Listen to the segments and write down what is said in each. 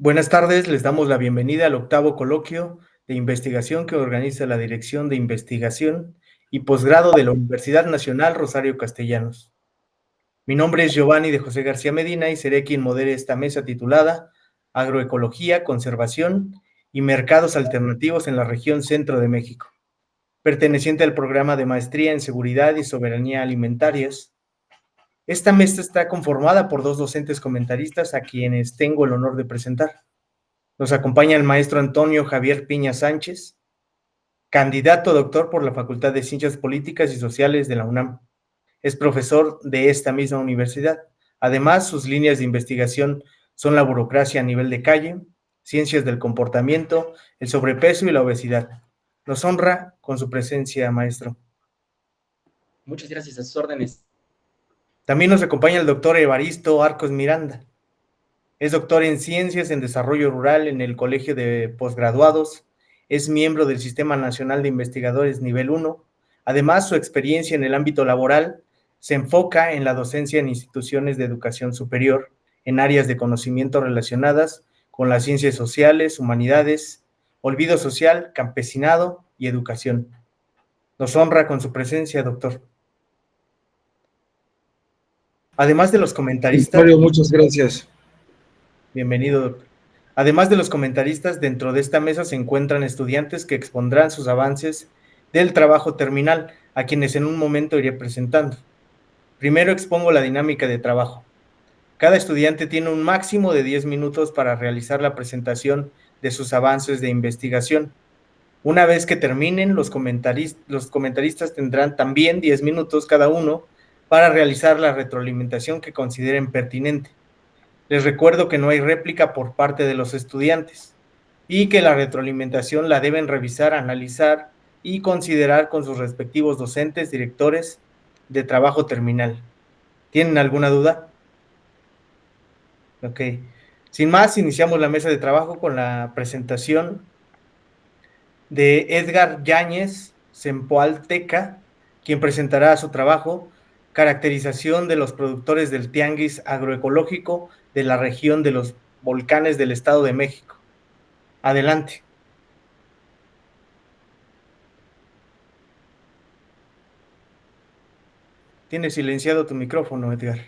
Buenas tardes, les damos la bienvenida al octavo coloquio de investigación que organiza la Dirección de Investigación y Posgrado de la Universidad Nacional Rosario Castellanos. Mi nombre es Giovanni de José García Medina y seré quien modere esta mesa titulada Agroecología, Conservación y Mercados Alternativos en la región centro de México, perteneciente al programa de Maestría en Seguridad y Soberanía Alimentarias. Esta mesa está conformada por dos docentes comentaristas a quienes tengo el honor de presentar. Nos acompaña el maestro Antonio Javier Piña Sánchez, candidato a doctor por la Facultad de Ciencias Políticas y Sociales de la UNAM. Es profesor de esta misma universidad. Además, sus líneas de investigación son la burocracia a nivel de calle, ciencias del comportamiento, el sobrepeso y la obesidad. Nos honra con su presencia, maestro. Muchas gracias a sus órdenes. También nos acompaña el doctor Evaristo Arcos Miranda. Es doctor en Ciencias en Desarrollo Rural en el Colegio de Posgraduados. Es miembro del Sistema Nacional de Investigadores Nivel 1. Además, su experiencia en el ámbito laboral se enfoca en la docencia en instituciones de educación superior, en áreas de conocimiento relacionadas con las ciencias sociales, humanidades, olvido social, campesinado y educación. Nos honra con su presencia, doctor. Además de los comentaristas... Mario, muchas gracias. Bienvenido, doctor. Además de los comentaristas, dentro de esta mesa se encuentran estudiantes que expondrán sus avances del trabajo terminal, a quienes en un momento iré presentando. Primero expongo la dinámica de trabajo. Cada estudiante tiene un máximo de 10 minutos para realizar la presentación de sus avances de investigación. Una vez que terminen, los comentaristas tendrán también 10 minutos cada uno para realizar la retroalimentación que consideren pertinente. Les recuerdo que no hay réplica por parte de los estudiantes y que la retroalimentación la deben revisar, analizar y considerar con sus respectivos docentes, directores de trabajo terminal. ¿Tienen alguna duda? Ok. Sin más, iniciamos la mesa de trabajo con la presentación de Edgar Yáñez Sempoalteca, quien presentará su trabajo Caracterización de los productores del tianguis agroecológico de la región de los volcanes del Estado de México. Adelante. Tienes silenciado tu micrófono, Edgar.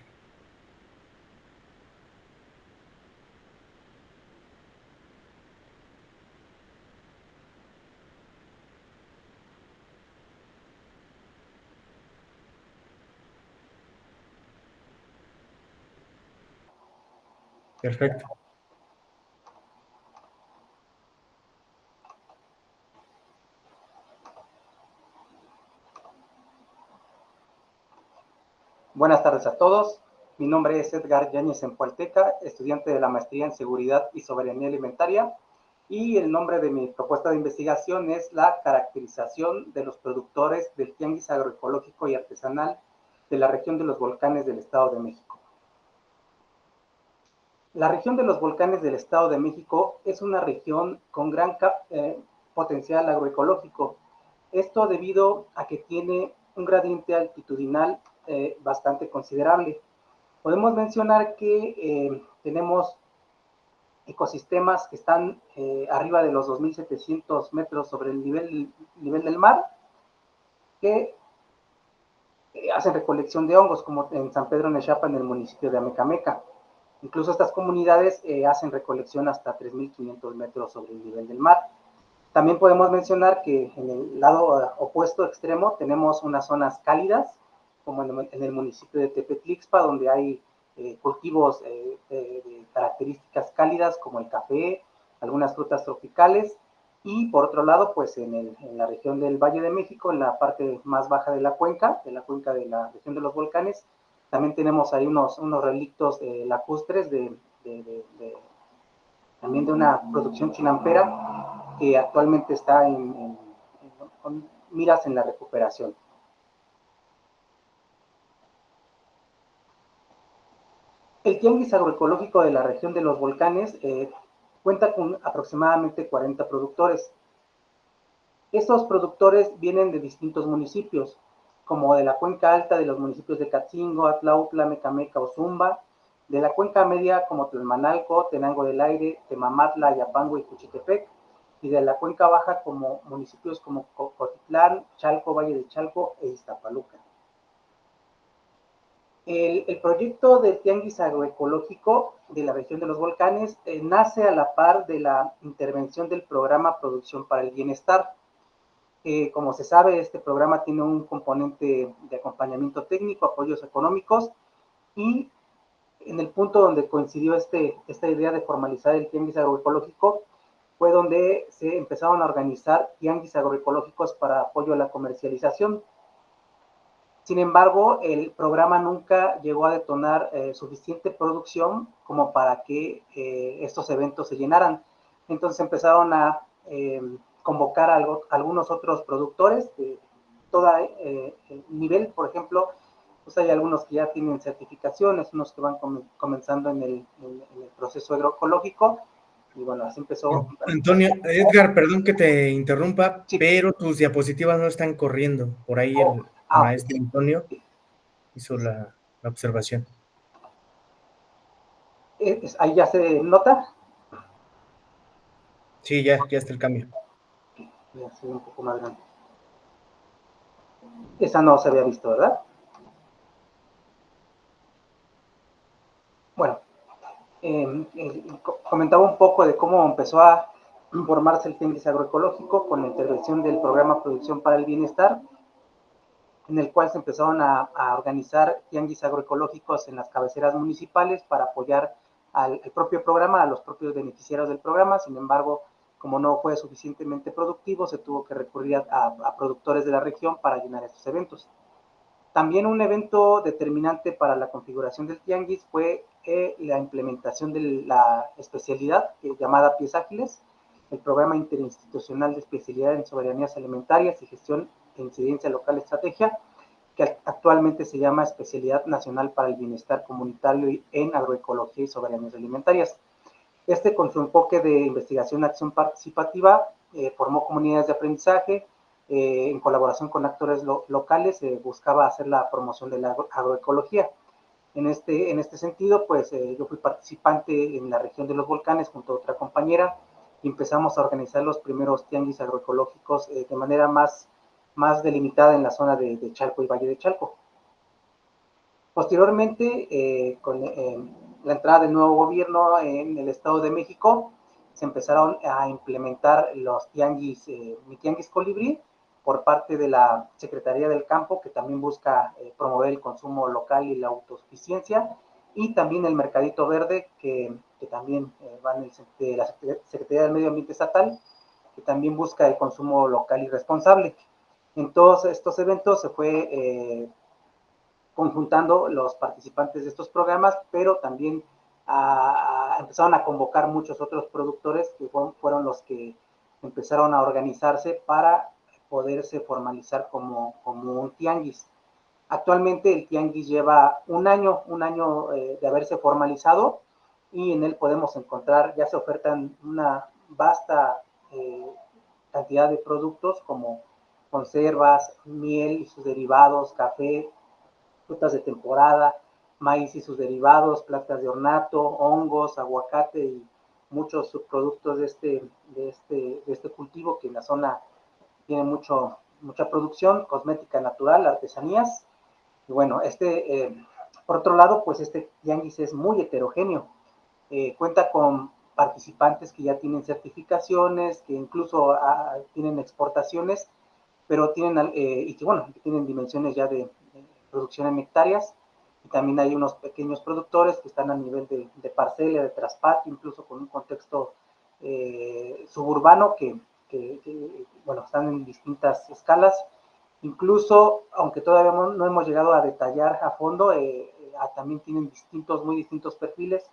Perfecto. Buenas tardes a todos. Mi nombre es Edgar Yáñez Sempoalteca, estudiante de la Maestría en Seguridad y Soberanía Alimentaria, y el nombre de mi propuesta de investigación es la caracterización de los productores del tianguis agroecológico y artesanal de la región de los volcanes del Estado de México. La región de los volcanes del Estado de México es una región con gran potencial agroecológico. Esto debido a que tiene un gradiente altitudinal bastante considerable. Podemos mencionar que tenemos ecosistemas que están arriba de los 2.700 metros sobre el nivel del mar, que hacen recolección de hongos, como en San Pedro Nechapa, en el municipio de Amecameca. Incluso estas comunidades hacen recolección hasta 3.500 metros sobre el nivel del mar. También podemos mencionar que en el lado opuesto extremo tenemos unas zonas cálidas, como en el municipio de Tepetlixpa, donde hay cultivos de características cálidas como el café, algunas frutas tropicales, y por otro lado, pues en la región del Valle de México, en la parte más baja de la cuenca de la región de los volcanes, también tenemos ahí unos relictos lacustres también de una producción chinampera que actualmente está con miras en la recuperación. El tianguis agroecológico de la región de los volcanes cuenta con aproximadamente 40 productores. Estos productores vienen de distintos municipios, como de la cuenca alta de los municipios de Catzingo, Atlautla, Mecameca o Zumba, de la cuenca media como Tlalmanalco, Tenango del Aire, Temamatla, Yapango y Juchitepec, y de la cuenca baja como municipios como Cotitlán, Chalco, Valle de Chalco e Iztapaluca. El proyecto del Tianguis Agroecológico de la región de los volcanes nace a la par de la intervención del programa Producción para el Bienestar. Como se sabe, este programa tiene un componente de acompañamiento técnico, apoyos económicos, y en el punto donde coincidió esta idea de formalizar el Tianguis Agroecológico fue donde se empezaron a organizar tianguis agroecológicos para apoyo a la comercialización. Sin embargo, el programa nunca llegó a detonar suficiente producción como para que estos eventos se llenaran. Entonces empezaron a convocar a algunos otros productores de todo nivel. Por ejemplo, pues hay algunos que ya tienen certificaciones, unos que van comenzando en el proceso agroecológico. Y bueno, así empezó. Antonio, Edgar, perdón que te interrumpa, Sí. pero tus diapositivas no están corriendo. Por ahí el maestro Antonio hizo la observación. Ahí ya se nota. Sí, ya está el cambio. Voy a hacer un poco más grande. Esa no se había visto, ¿verdad? Bueno, comentaba un poco de cómo empezó a formarse el tianguis agroecológico con la intervención del programa Producción para el Bienestar, en el cual se empezaron a organizar tianguis agroecológicos en las cabeceras municipales para apoyar al propio programa, a los propios beneficiarios del programa. Sin embargo, como no fue suficientemente productivo, se tuvo que recurrir a productores de la región para llenar estos eventos. También un evento determinante para la configuración del tianguis fue la implementación de la especialidad llamada Pies Ágiles, el programa interinstitucional de especialidad en soberanías alimentarias y gestión de incidencia local estrategia, que actualmente se llama Especialidad Nacional para el Bienestar Comunitario en Agroecología y Soberanías Alimentarias. Con su enfoque de investigación y acción participativa, formó comunidades de aprendizaje, en colaboración con actores locales, buscaba hacer la promoción de la agroecología. En este sentido, pues yo fui participante en la región de los volcanes junto a otra compañera y empezamos a organizar los primeros tianguis agroecológicos de manera más delimitada en la zona de Chalco y Valle de Chalco. Posteriormente, con la entrada del nuevo gobierno en el Estado de México, se empezaron a implementar los tianguis, Mi Tianguis Colibrí, por parte de la Secretaría del Campo, que también busca promover el consumo local y la autosuficiencia, y también el Mercadito Verde, que también va de la Secretaría del Medio Ambiente Estatal, que también busca el consumo local y responsable. En todos estos eventos se fue conjuntando los participantes de estos programas, pero también empezaron a convocar muchos otros productores que fueron los que empezaron a organizarse para poderse formalizar como un tianguis. Actualmente el tianguis lleva un año de haberse formalizado, y en él podemos encontrar, ya se ofertan una vasta cantidad de productos como conservas, miel y sus derivados, café, frutas de temporada, maíz y sus derivados, plantas de ornato, hongos, aguacate y muchos subproductos de este cultivo, que en la zona tiene mucha producción, cosmética natural, artesanías. Y bueno, por otro lado, pues este tianguis es muy heterogéneo. Cuenta con participantes que ya tienen certificaciones, que incluso tienen exportaciones, pero tienen, y que bueno, tienen dimensiones ya de producción en hectáreas, y también hay unos pequeños productores que están a nivel de parcela, de traspatio, incluso con un contexto suburbano que, bueno, están en distintas escalas. Incluso, aunque todavía no hemos llegado a detallar a fondo, también tienen muy distintos perfiles.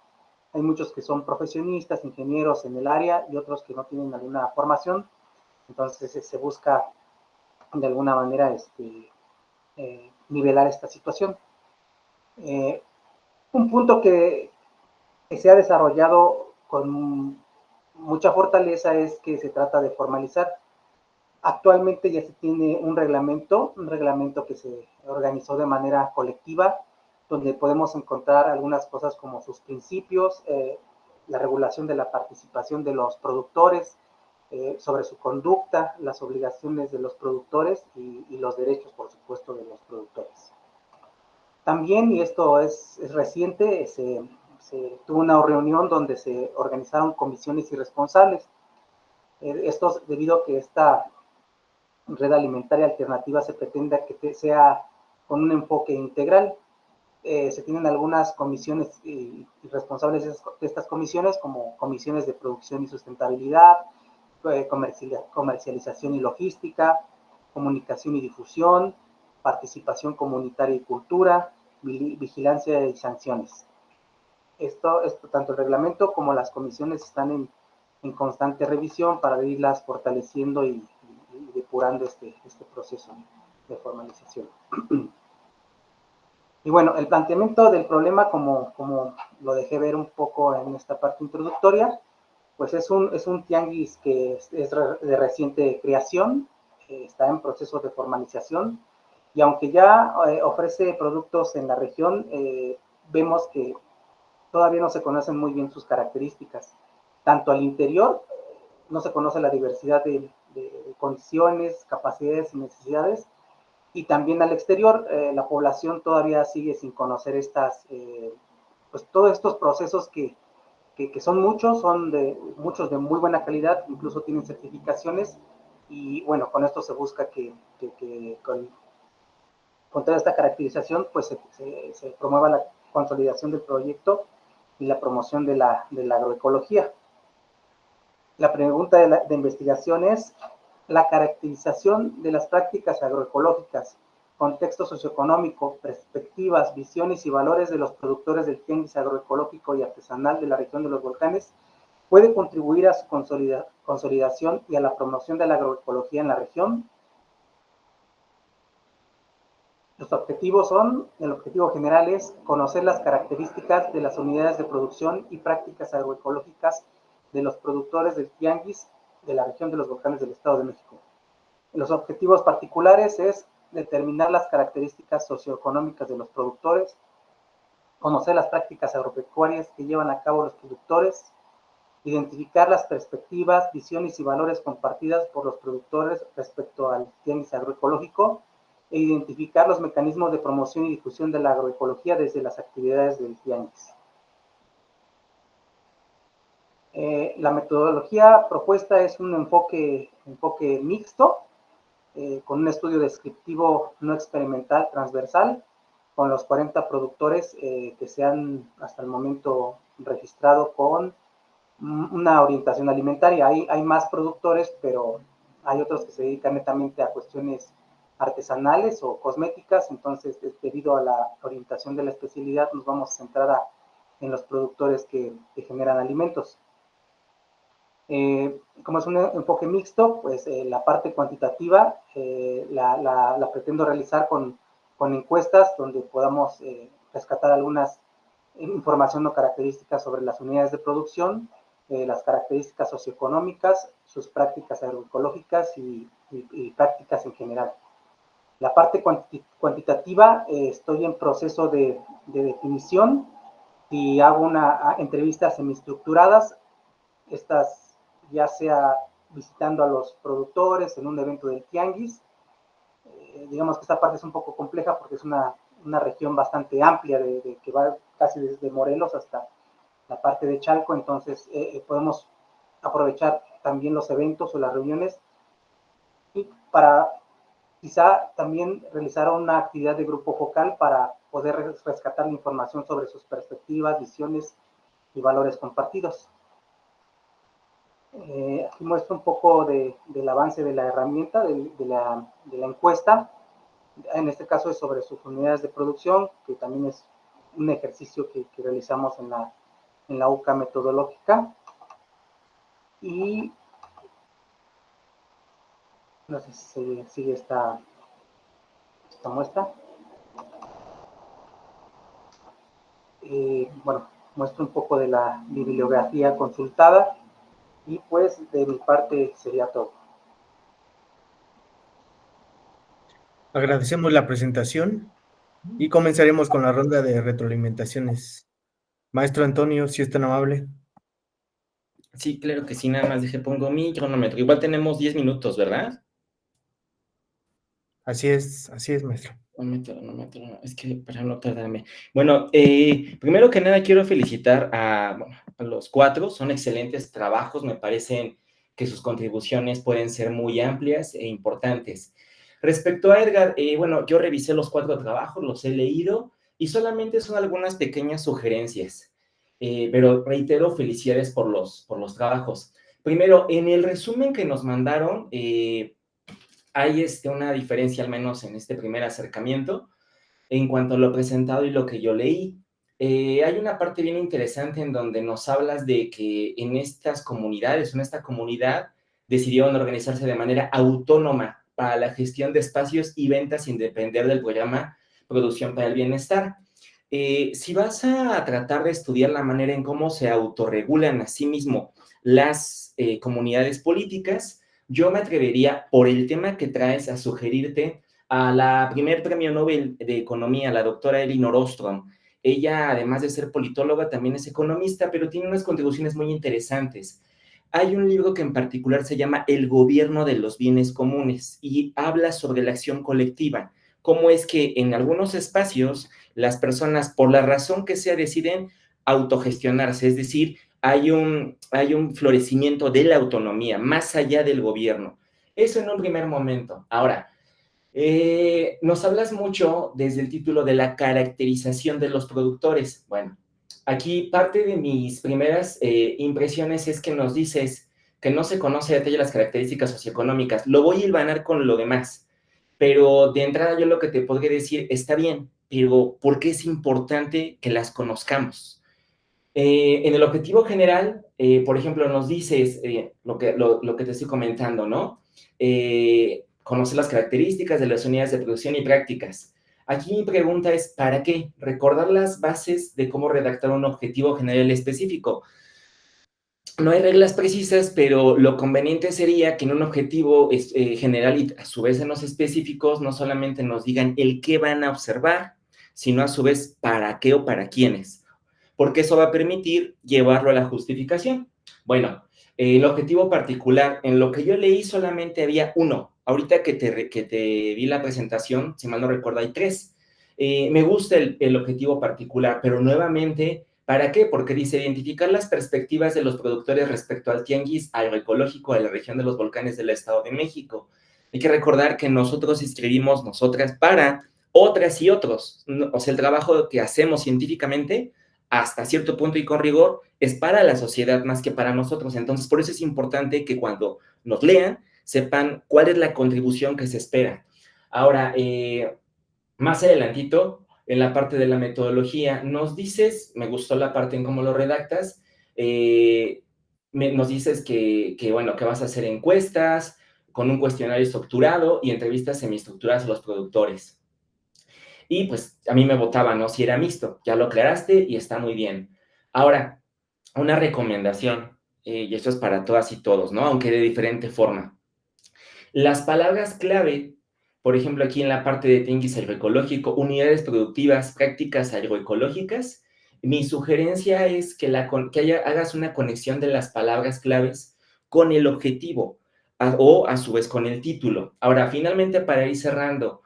Hay muchos que son profesionistas, ingenieros en el área, y otros que no tienen alguna formación. Entonces se busca de alguna manera nivelar esta situación. Un punto que se ha desarrollado con mucha fortaleza es que se trata de formalizar. Actualmente ya se tiene un reglamento que se organizó de manera colectiva, donde podemos encontrar algunas cosas como sus principios, la regulación de la participación de los productores, sobre su conducta, las obligaciones de los productores y los derechos, por supuesto, de los productores. También, y esto es reciente, se tuvo una reunión donde se organizaron comisiones y responsables. Esto debido a que esta red alimentaria alternativa se pretende que sea con un enfoque integral. Se tienen algunas comisiones y responsables de estas comisiones, como comisiones de producción y sustentabilidad, comercialización y logística, comunicación y difusión, participación comunitaria y cultura, vigilancia y sanciones. Esto tanto el reglamento como las comisiones están en constante revisión para irlas fortaleciendo y depurando este proceso de formalización. Y bueno, el planteamiento del problema, como lo dejé ver un poco en esta parte introductoria, pues es un tianguis que es de reciente creación, está en proceso de formalización, y aunque ya ofrece productos en la región, vemos que todavía no se conocen muy bien sus características. Tanto al interior, no se conoce la diversidad de condiciones, capacidades y necesidades, y también al exterior, la población todavía sigue sin conocer pues todos estos procesos que son muchos, muchos de muy buena calidad, incluso tienen certificaciones, y bueno, con esto se busca que con toda esta caracterización, pues se promueva la consolidación del proyecto y la promoción de la agroecología. La pregunta de investigación es la caracterización de las prácticas agroecológicas, contexto socioeconómico, perspectivas, visiones y valores de los productores del tianguis agroecológico y artesanal de la región de los volcanes puede contribuir a su consolidación y a la promoción de la agroecología en la región. Los objetivos el objetivo general es conocer las características de las unidades de producción y prácticas agroecológicas de los productores del tianguis de la región de los volcanes del Estado de México. Los objetivos particulares es determinar las características socioeconómicas de los productores, conocer las prácticas agropecuarias que llevan a cabo los productores, identificar las perspectivas, visiones y valores compartidas por los productores respecto al tianguis agroecológico, e identificar los mecanismos de promoción y difusión de la agroecología desde las actividades del tianguis. La metodología propuesta es un enfoque mixto, con un estudio descriptivo no experimental transversal, con los 40 productores que se han hasta el momento registrado con una orientación alimentaria. Hay más productores, pero hay otros que se dedican netamente a cuestiones artesanales o cosméticas, entonces debido a la orientación de la especialidad nos vamos a centrar en los productores que generan alimentos. Como es un enfoque mixto, pues la parte cuantitativa la pretendo realizar con encuestas donde podamos rescatar algunas información o características sobre las unidades de producción, las características socioeconómicas, sus prácticas agroecológicas y prácticas en general. La parte cuantitativa, estoy en proceso de definición y hago entrevistas semiestructuradas, estas ya sea visitando a los productores en un evento del tianguis. Digamos que esta parte es un poco compleja porque es una región bastante amplia que va casi desde Morelos hasta la parte de Chalco, entonces podemos aprovechar también los eventos o las reuniones y para quizá también realizar una actividad de grupo focal para poder rescatar la información sobre sus perspectivas, visiones y valores compartidos. Aquí muestro un poco del avance de la herramienta, de la encuesta. En este caso es sobre sus unidades de producción, que también es un ejercicio que realizamos en la UCA metodológica. Y no sé si sigue esta muestra. Bueno, muestro un poco de la bibliografía consultada y pues de mi parte sería todo. Agradecemos la presentación. Y comenzaremos con la ronda de retroalimentaciones. Maestro Antonio, si es tan amable. Sí, claro que sí, nada más pongo mi cronómetro. Igual tenemos 10 minutos, ¿verdad? Así es, maestro. No, es que para no tardarme. Bueno, primero que nada quiero felicitar a los cuatro, son excelentes trabajos, me parecen que sus contribuciones pueden ser muy amplias e importantes. Respecto a Edgar, bueno, yo revisé los 4 trabajos, los he leído y solamente son algunas pequeñas sugerencias, pero reitero, felicidades por los trabajos. Primero, en el resumen que nos mandaron, hay una diferencia, al menos en este primer acercamiento, en cuanto a lo presentado y lo que yo leí. Hay una parte bien interesante en donde nos hablas de que en estas comunidades, en esta comunidad, decidieron organizarse de manera autónoma para la gestión de espacios y ventas sin depender del programa Producción para el Bienestar. Si vas a tratar de estudiar la manera en cómo se autorregulan a sí mismo las comunidades políticas, yo me atrevería, por el tema que traes, a sugerirte a la primer premio Nobel de Economía, la doctora Elinor Ostrom. Ella, además de ser politóloga, también es economista, pero tiene unas contribuciones muy interesantes. Hay un libro que en particular se llama El gobierno de los bienes comunes y habla sobre la acción colectiva, cómo es que en algunos espacios las personas, por la razón que sea, deciden autogestionarse, es decir, hay un florecimiento de la autonomía más allá del gobierno. Eso en un primer momento. Ahora, nos hablas mucho desde el título de la caracterización de los productores. Bueno, aquí parte de mis primeras impresiones es que nos dices que no se conoce a detalle las características socioeconómicas. Lo voy a hilvanar con lo demás, pero de entrada yo lo que te podría decir está bien, pero ¿por qué es importante que las conozcamos? En el objetivo general, por ejemplo, nos dices lo que te estoy comentando, ¿no? Conocer las características de las unidades de producción y prácticas. Aquí mi pregunta es, ¿para qué? Recordar las bases de cómo redactar un objetivo general específico. No hay reglas precisas, pero lo conveniente sería que en un objetivo general y a su vez en los específicos no solamente nos digan el qué van a observar, sino a su vez para qué o para quiénes, porque eso va a permitir llevarlo a la justificación. Bueno, el objetivo particular, en lo que yo leí solamente había uno. Ahorita que te vi la presentación, si mal no recuerdo, hay 3. Me gusta el objetivo particular, pero nuevamente, ¿para qué? Porque dice identificar las perspectivas de los productores respecto al tianguis agroecológico de la región de los volcanes del Estado de México. Hay que recordar que nosotros escribimos, nosotras, para otras y otros. O sea, el trabajo que hacemos científicamente, hasta cierto punto y con rigor, es para la sociedad más que para nosotros. Entonces, por eso es importante que cuando nos lean, sepan cuál es la contribución que se espera. Ahora, más adelantito, en la parte de la metodología, nos dices, me gustó la parte en cómo lo redactas, nos dices bueno, que vas a hacer encuestas con un cuestionario estructurado y entrevistas semiestructuradas a los productores. Y pues a mí me votaba, ¿no? Si era mixto, ya lo aclaraste y está muy bien. Ahora, una recomendación, y esto es para todas y todos, ¿no? Aunque de diferente forma. Las palabras clave, por ejemplo, aquí en la parte de tianguis agroecológico, unidades productivas, prácticas agroecológicas, mi sugerencia es que hagas una conexión de las palabras claves con el objetivo o a su vez con el título. Ahora, finalmente, para ir cerrando,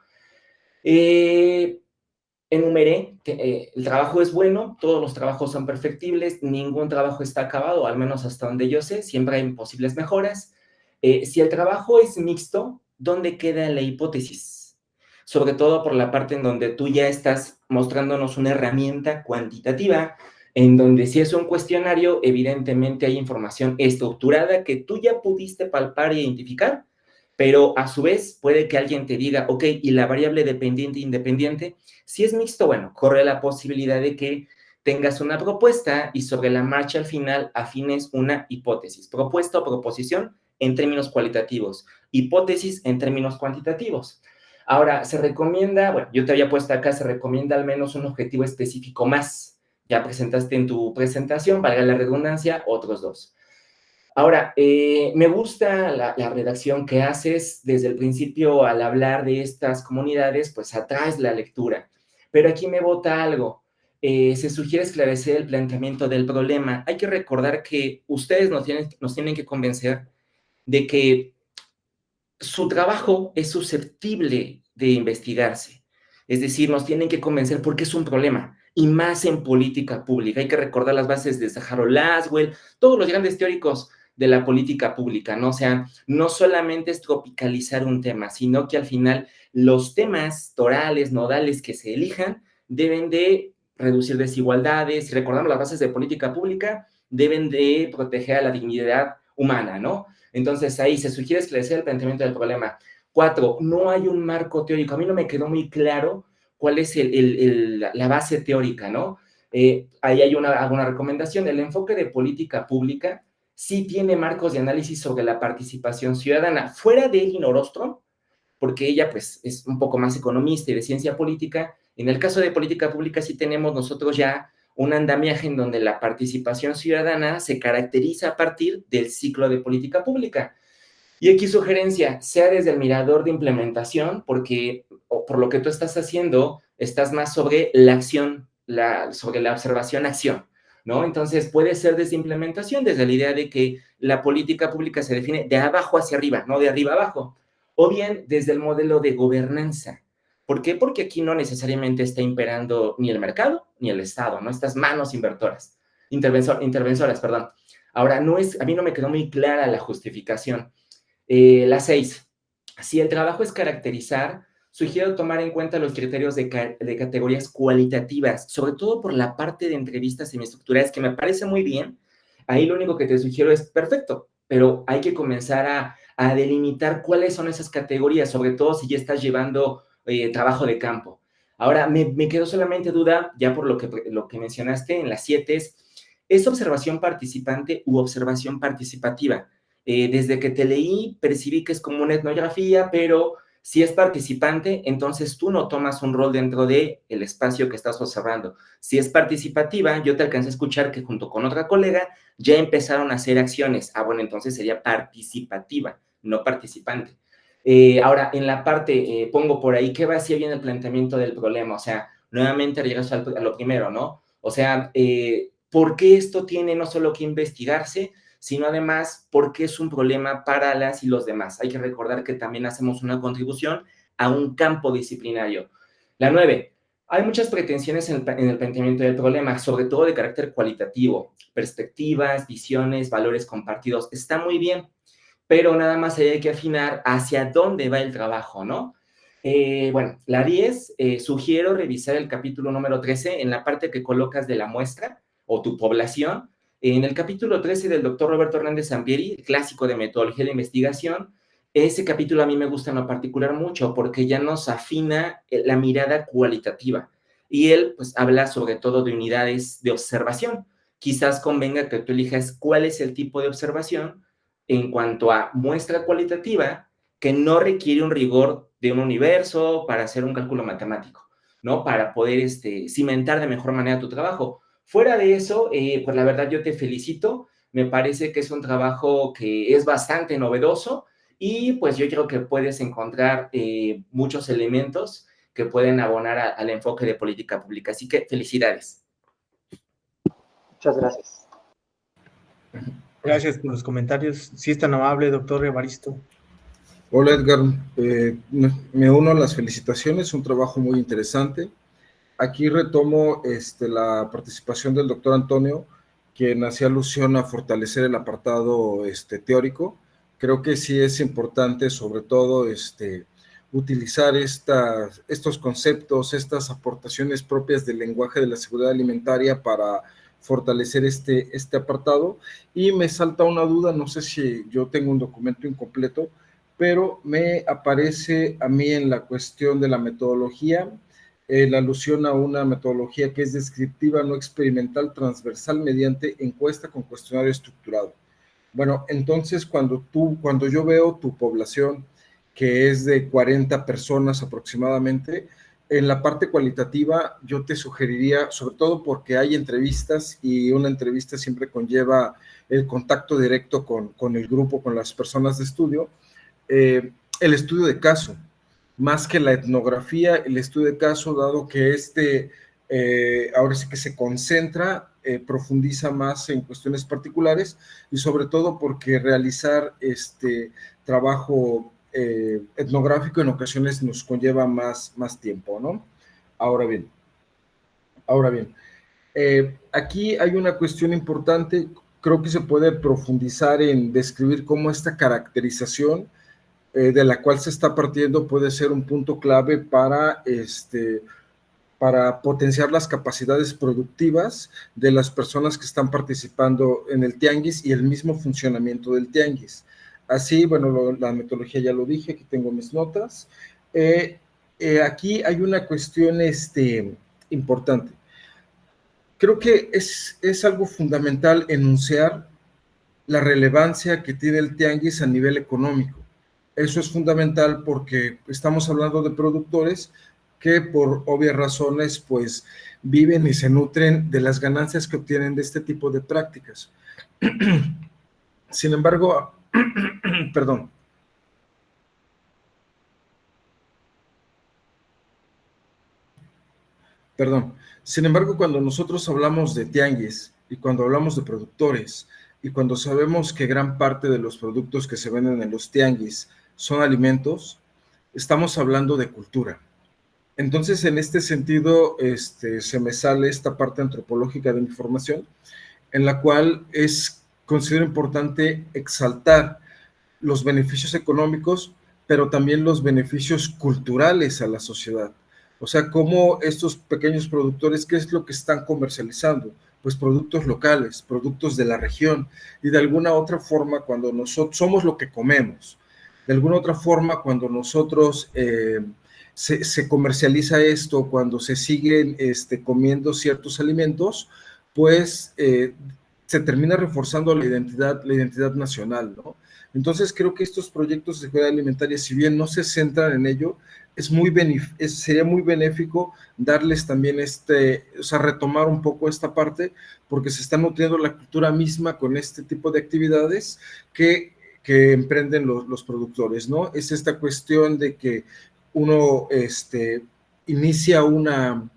enumeré que el trabajo es bueno, todos los trabajos son perfectibles, ningún trabajo está acabado, al menos hasta donde yo sé, siempre hay posibles mejoras. Si el trabajo es mixto, ¿dónde queda la hipótesis? Sobre todo por la parte en donde tú ya estás mostrándonos una herramienta cuantitativa, en donde si es un cuestionario, evidentemente hay información estructurada que tú ya pudiste palpar e identificar, pero a su vez puede que alguien te diga, ok, y la variable dependiente e independiente, si es mixto, bueno, corre la posibilidad de que tengas una propuesta y sobre la marcha al final afines una hipótesis. Propuesta o proposición en términos cualitativos, hipótesis en términos cuantitativos. Ahora, se recomienda, bueno, yo te había puesto acá, se recomienda al menos un objetivo específico más. Ya presentaste en tu presentación, valga la redundancia, otros 2. Ahora, me gusta la redacción que haces desde el principio al hablar de estas comunidades, pues atraes la lectura. Pero aquí me bota algo. Se sugiere esclarecer el planteamiento del problema. Hay que recordar que ustedes nos tienen que convencer de que su trabajo es susceptible de investigarse. Es decir, nos tienen que convencer porque es un problema, y más en política pública. Hay que recordar las bases de Harold Laswell, todos los grandes teóricos de la política pública, ¿no? O sea, no solamente es tropicalizar un tema, sino que al final los temas torales, nodales que se elijan deben de reducir desigualdades. Si recordamos las bases de política pública, deben de proteger a la dignidad humana, ¿no? Entonces, ahí se sugiere esclarecer el planteamiento del problema. 4, no hay un marco teórico. A mí no me quedó muy claro cuál es la base teórica, ¿no? Ahí hay alguna recomendación. El enfoque de política pública sí tiene marcos de análisis sobre la participación ciudadana. Fuera de Elinor Ostrom, porque ella, pues, es un poco más economista y de ciencia política, en el caso de política pública sí tenemos nosotros ya un andamiaje en donde la participación ciudadana se caracteriza a partir del ciclo de política pública. Y aquí sugerencia, sea desde el mirador de implementación, porque o por lo que tú estás haciendo, estás más sobre la acción, sobre la observación-acción, ¿no? Entonces puede ser desde implementación, desde la idea de que la política pública se define de abajo hacia arriba, no de arriba abajo, o bien desde el modelo de gobernanza. ¿Por qué? Porque aquí no necesariamente está imperando ni el mercado ni el Estado, ¿no? Estas manos intervensoras, perdón. Ahora, a mí no me quedó muy clara la justificación. La 6. Si el trabajo es caracterizar, sugiero tomar en cuenta los criterios de categorías cualitativas, sobre todo por la parte de entrevistas semiestructuradas, que me parece muy bien. Ahí lo único que te sugiero es perfecto, pero hay que comenzar a delimitar cuáles son esas categorías, sobre todo si ya estás llevando trabajo de campo. Ahora, me quedó solamente duda, ya por lo que mencionaste en las 7, ¿es observación participante u observación participativa? Desde que te leí, percibí que es como una etnografía, pero si es participante, entonces tú no tomas un rol dentro del espacio que estás observando. Si es participativa, yo te alcancé a escuchar que junto con otra colega ya empezaron a hacer acciones. Bueno, entonces sería participativa, no participante. Ahora, en la parte, pongo por ahí, ¿qué vacía viene el planteamiento del problema? O sea, nuevamente regreso a lo primero, ¿no? O sea, ¿por qué esto tiene no solo que investigarse, sino además porque es un problema para las y los demás? Hay que recordar que también hacemos una contribución a un campo disciplinario. La 9, hay muchas pretensiones en el planteamiento del problema, sobre todo de carácter cualitativo, perspectivas, visiones, valores compartidos. Está muy bien, pero nada más hay que afinar hacia dónde va el trabajo, ¿no? Bueno, la 10, sugiero revisar el capítulo número 13 en la parte que colocas de la muestra o tu población. En el capítulo 13 del doctor Roberto Hernández Sampieri, el clásico de metodología de investigación, ese capítulo a mí me gusta en lo particular mucho porque ya nos afina la mirada cualitativa y él pues habla sobre todo de unidades de observación. Quizás convenga que tú elijas cuál es el tipo de observación en cuanto a muestra cualitativa que no requiere un rigor de un universo para hacer un cálculo matemático, ¿no? Para poder cimentar de mejor manera tu trabajo. Fuera de eso, pues la verdad yo te felicito, me parece que es un trabajo que es bastante novedoso y pues yo creo que puedes encontrar muchos elementos que pueden abonar al enfoque de política pública. Así que felicidades. Muchas gracias. Gracias por los comentarios. Si es tan amable, doctor Evaristo. Hola Edgar, me uno a las felicitaciones, un trabajo muy interesante. Aquí retomo la participación del doctor Antonio, quien hacía alusión a fortalecer el apartado teórico. Creo que sí es importante, sobre todo, utilizar estos conceptos, estas aportaciones propias del lenguaje de la seguridad alimentaria para fortalecer este apartado. Y me salta una duda, no sé si yo tengo un documento incompleto, pero me aparece a mí en la cuestión de la metodología la alusión a una metodología que es descriptiva, no experimental, transversal, mediante encuesta con cuestionario estructurado. Bueno, entonces cuando yo veo tu población, que es de 40 personas aproximadamente, en la parte cualitativa yo te sugeriría, sobre todo porque hay entrevistas y una entrevista siempre conlleva el contacto directo con el grupo, con las personas de estudio, el estudio de caso. más que la etnografía, el estudio de caso, dado que ahora sí que se concentra, profundiza más en cuestiones particulares y sobre todo porque realizar trabajo etnográfico en ocasiones nos conlleva más tiempo, ¿no? Ahora bien, aquí hay una cuestión importante, creo que se puede profundizar en describir cómo esta caracterización de la cual se está partiendo puede ser un punto clave para potenciar las capacidades productivas de las personas que están participando en el tianguis y el mismo funcionamiento del tianguis. Así, bueno, la metodología ya lo dije, aquí tengo mis notas. Aquí hay una cuestión importante. Creo que es algo fundamental enunciar la relevancia que tiene el tianguis a nivel económico. Eso es fundamental porque estamos hablando de productores que por obvias razones pues viven y se nutren de las ganancias que obtienen de este tipo de prácticas. Sin embargo, perdón. Sin embargo, cuando nosotros hablamos de tianguis y cuando hablamos de productores y cuando sabemos que gran parte de los productos que se venden en los tianguis son alimentos, estamos hablando de cultura. Entonces, en este sentido, se me sale esta parte antropológica de mi formación, en la cual considero importante exaltar los beneficios económicos, pero también los beneficios culturales a la sociedad. O sea, cómo estos pequeños productores, ¿qué es lo que están comercializando? Pues productos locales, productos de la región, y de alguna otra forma, cuando nosotros somos lo que comemos, de alguna otra forma, cuando nosotros se comercializa esto, cuando se siguen comiendo ciertos alimentos, pues se termina reforzando la identidad nacional, ¿no? Entonces creo que estos proyectos de seguridad alimentaria, si bien no se centran en ello, sería muy benéfico darles también o sea, retomar un poco esta parte, porque se está nutriendo la cultura misma con este tipo de actividades que emprenden los productores, ¿no? Es esta cuestión de que uno inicia una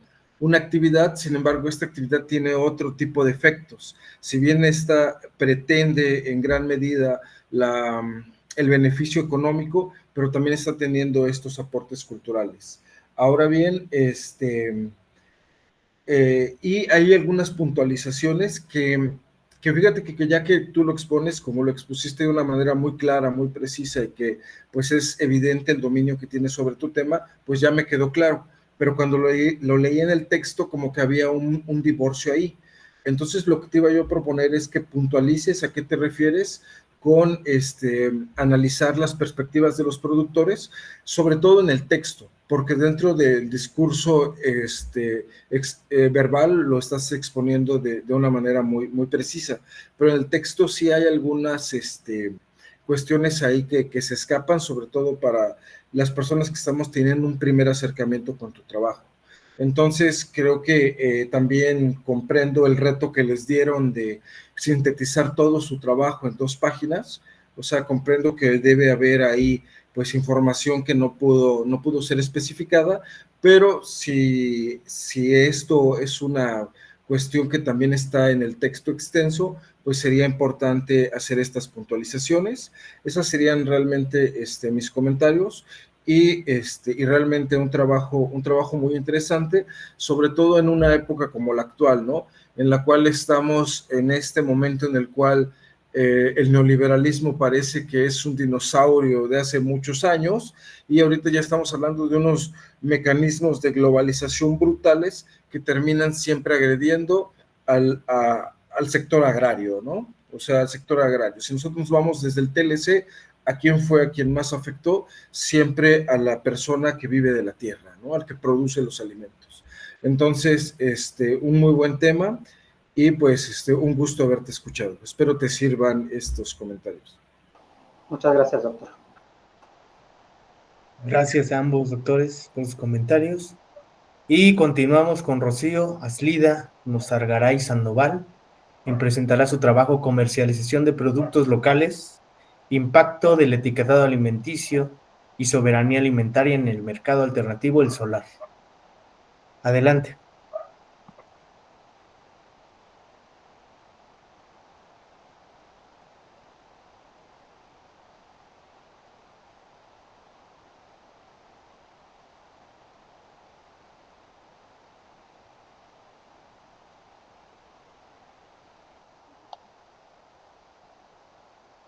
actividad, sin embargo, esta actividad tiene otro tipo de efectos. Si bien esta pretende en gran medida el beneficio económico, pero también está teniendo estos aportes culturales. Ahora bien, y hay algunas puntualizaciones que fíjate que ya que tú lo expones, como lo expusiste de una manera muy clara, muy precisa y que pues es evidente el dominio que tienes sobre tu tema, pues ya me quedó claro. Pero cuando lo leí en el texto como que había un divorcio ahí. Entonces lo que te iba yo a proponer es que puntualices a qué te refieres con analizar las perspectivas de los productores, sobre todo en el texto, porque dentro del discurso verbal lo estás exponiendo de una manera muy, muy precisa, pero en el texto sí hay algunas cuestiones ahí que se escapan, sobre todo para las personas que estamos teniendo un primer acercamiento con tu trabajo. Entonces, creo que también comprendo el reto que les dieron de sintetizar todo su trabajo en 2 páginas. O sea, comprendo que debe haber ahí pues información que no pudo ser especificada, pero si esto es una cuestión que también está en el texto extenso, pues sería importante hacer estas puntualizaciones. Esas serían realmente mis comentarios. Y realmente un trabajo muy interesante, sobre todo en una época como la actual, ¿no? En la cual estamos en este momento en el cual el neoliberalismo parece que es un dinosaurio de hace muchos años y ahorita ya estamos hablando de unos mecanismos de globalización brutales que terminan siempre agrediendo al sector agrario, ¿no? O sea, al sector agrario. Si nosotros vamos desde el TLC, ¿a quién fue a quien más afectó? Siempre a la persona que vive de la tierra, ¿no? Al que produce los alimentos. Entonces, un muy buen tema y pues un gusto haberte escuchado. Espero te sirvan estos comentarios. Muchas gracias, doctor. Gracias a ambos doctores por sus comentarios. Y continuamos con Rocío Aslida Mozargaray Sandoval, quien presentará su trabajo Comercialización de Productos Locales, Impacto del Etiquetado Alimenticio y soberanía alimentaria en el mercado alternativo, el solar. Adelante.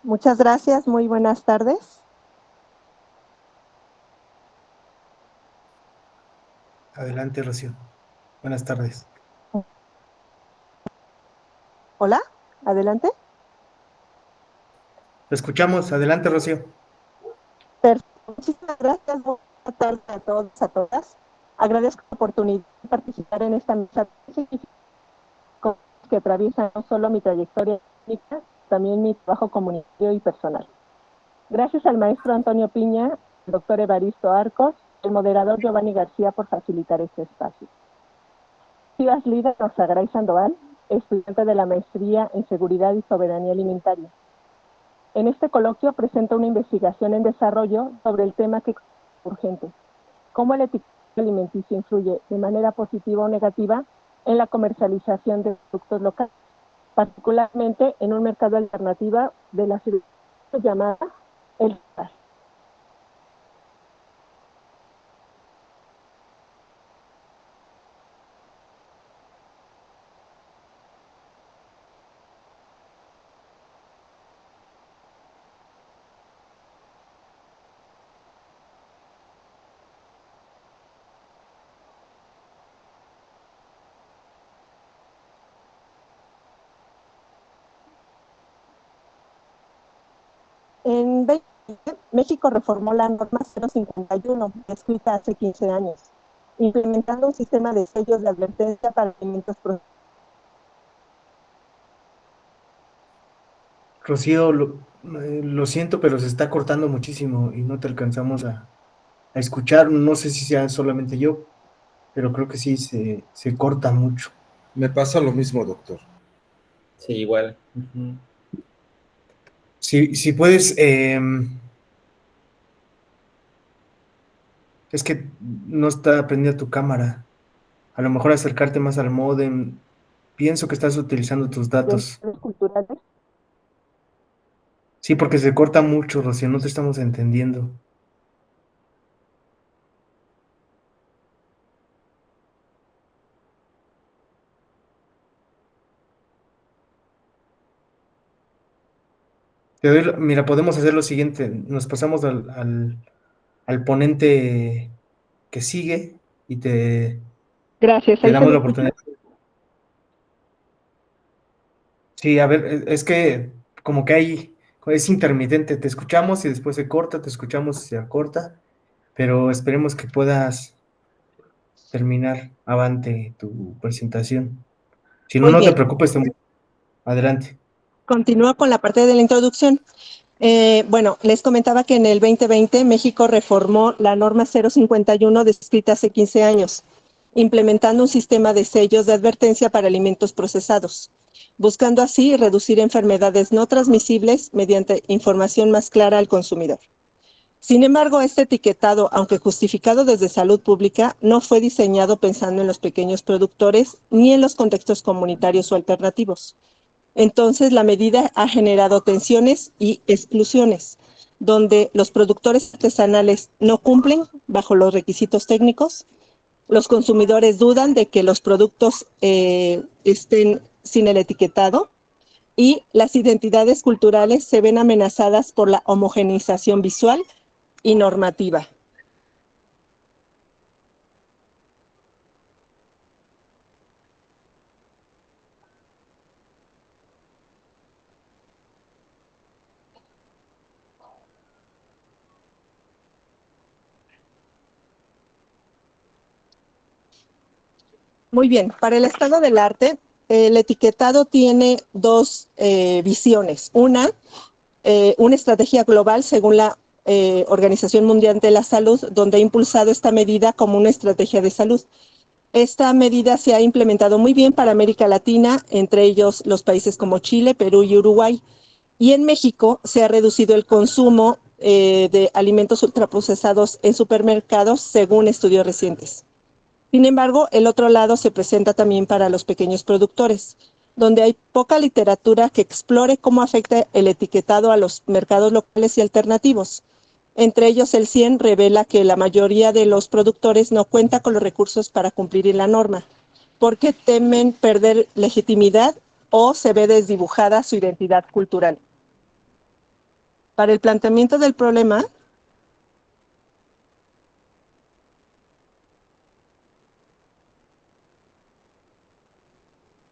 Muchas gracias, muy buenas tardes. Adelante, Rocío. Buenas tardes. Hola, adelante. Lo escuchamos. Adelante, Rocío. Perfecto. Muchísimas gracias, buenas tardes a todos, a todas. Agradezco la oportunidad de participar en esta mesa que atraviesa no solo mi trayectoria técnica, también mi trabajo comunitario y personal. Gracias al maestro Antonio Piña, al doctor Evaristo Arcos, el moderador Giovanni García por facilitar este espacio. Chivas Líder Rosagaray Sandoval, estudiante de la maestría en Seguridad y Soberanía Alimentaria. En este coloquio presento una investigación en desarrollo sobre el tema que es urgente: cómo el etiquetado alimenticio influye de manera positiva o negativa en la comercialización de productos locales, particularmente en un mercado alternativo de la ciudad llamada el solar. En 2020, México reformó la norma 051, escrita hace 15 años, implementando un sistema de sellos de advertencia para alimentos procesados. Rocío, lo siento, pero se está cortando muchísimo y no te alcanzamos a escuchar. No sé si sea solamente yo, pero creo que sí se corta mucho. Me pasa lo mismo, doctor. Sí, igual. Si puedes, es que no está prendida tu cámara. A lo mejor acercarte más al módem. Pienso que estás utilizando tus datos. Culturales. Sí, porque se corta mucho, Rocío, no te estamos entendiendo. Mira, podemos hacer lo siguiente. Nos pasamos al ponente que sigue y Gracias. te damos la oportunidad. Sí, a ver, es que como que es intermitente, te escuchamos y después se corta, te escuchamos y se acorta, pero esperemos que puedas terminar avante tu presentación. Si no, Muy no te bien. preocupes, adelante. Continúo con la parte de la introducción. Bueno, les comentaba que en el 2020 México reformó la norma 051 descrita hace 15 años, implementando un sistema de sellos de advertencia para alimentos procesados, buscando así reducir enfermedades no transmisibles mediante información más clara al consumidor. Sin embargo, este etiquetado, aunque justificado desde salud pública, no fue diseñado pensando en los pequeños productores ni en los contextos comunitarios o alternativos. Entonces, la medida ha generado tensiones y exclusiones, donde los productores artesanales no cumplen bajo los requisitos técnicos, los consumidores dudan de que los productos estén sin el etiquetado y las identidades culturales se ven amenazadas por la homogeneización visual y normativa. Muy bien, para el estado del arte, el etiquetado tiene dos visiones. Una estrategia global según la Organización Mundial de la Salud, donde ha impulsado esta medida como una estrategia de salud. Esta medida se ha implementado muy bien para América Latina, entre ellos los países como Chile, Perú y Uruguay. Y en México se ha reducido el consumo de alimentos ultraprocesados en supermercados, según estudios recientes. Sin embargo, el otro lado se presenta también para los pequeños productores, donde hay poca literatura que explore cómo afecta el etiquetado a los mercados locales y alternativos. Entre ellos, el CIEN revela que la mayoría de los productores no cuenta con los recursos para cumplir la norma, porque temen perder legitimidad o se ve desdibujada su identidad cultural. Para el planteamiento del problema,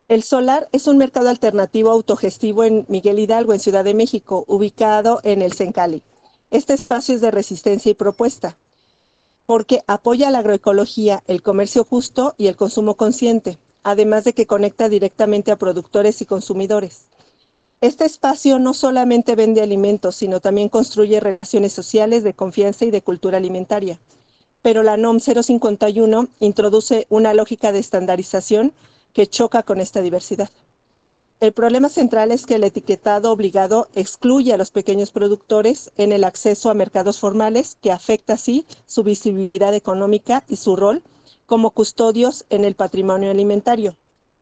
el solar es un mercado alternativo autogestivo en Miguel Hidalgo, en Ciudad de México, ubicado en el Sencali. Este espacio es de resistencia y propuesta, porque apoya la agroecología, el comercio justo y el consumo consciente, además de que conecta directamente a productores y consumidores. Este espacio no solamente vende alimentos, sino también construye relaciones sociales de confianza y de cultura alimentaria. Pero la NOM 051 introduce una lógica de estandarización que choca con esta diversidad. El problema central es que el etiquetado obligado excluye a los pequeños productores en el acceso a mercados formales, que afecta así su visibilidad económica y su rol como custodios en el patrimonio alimentario.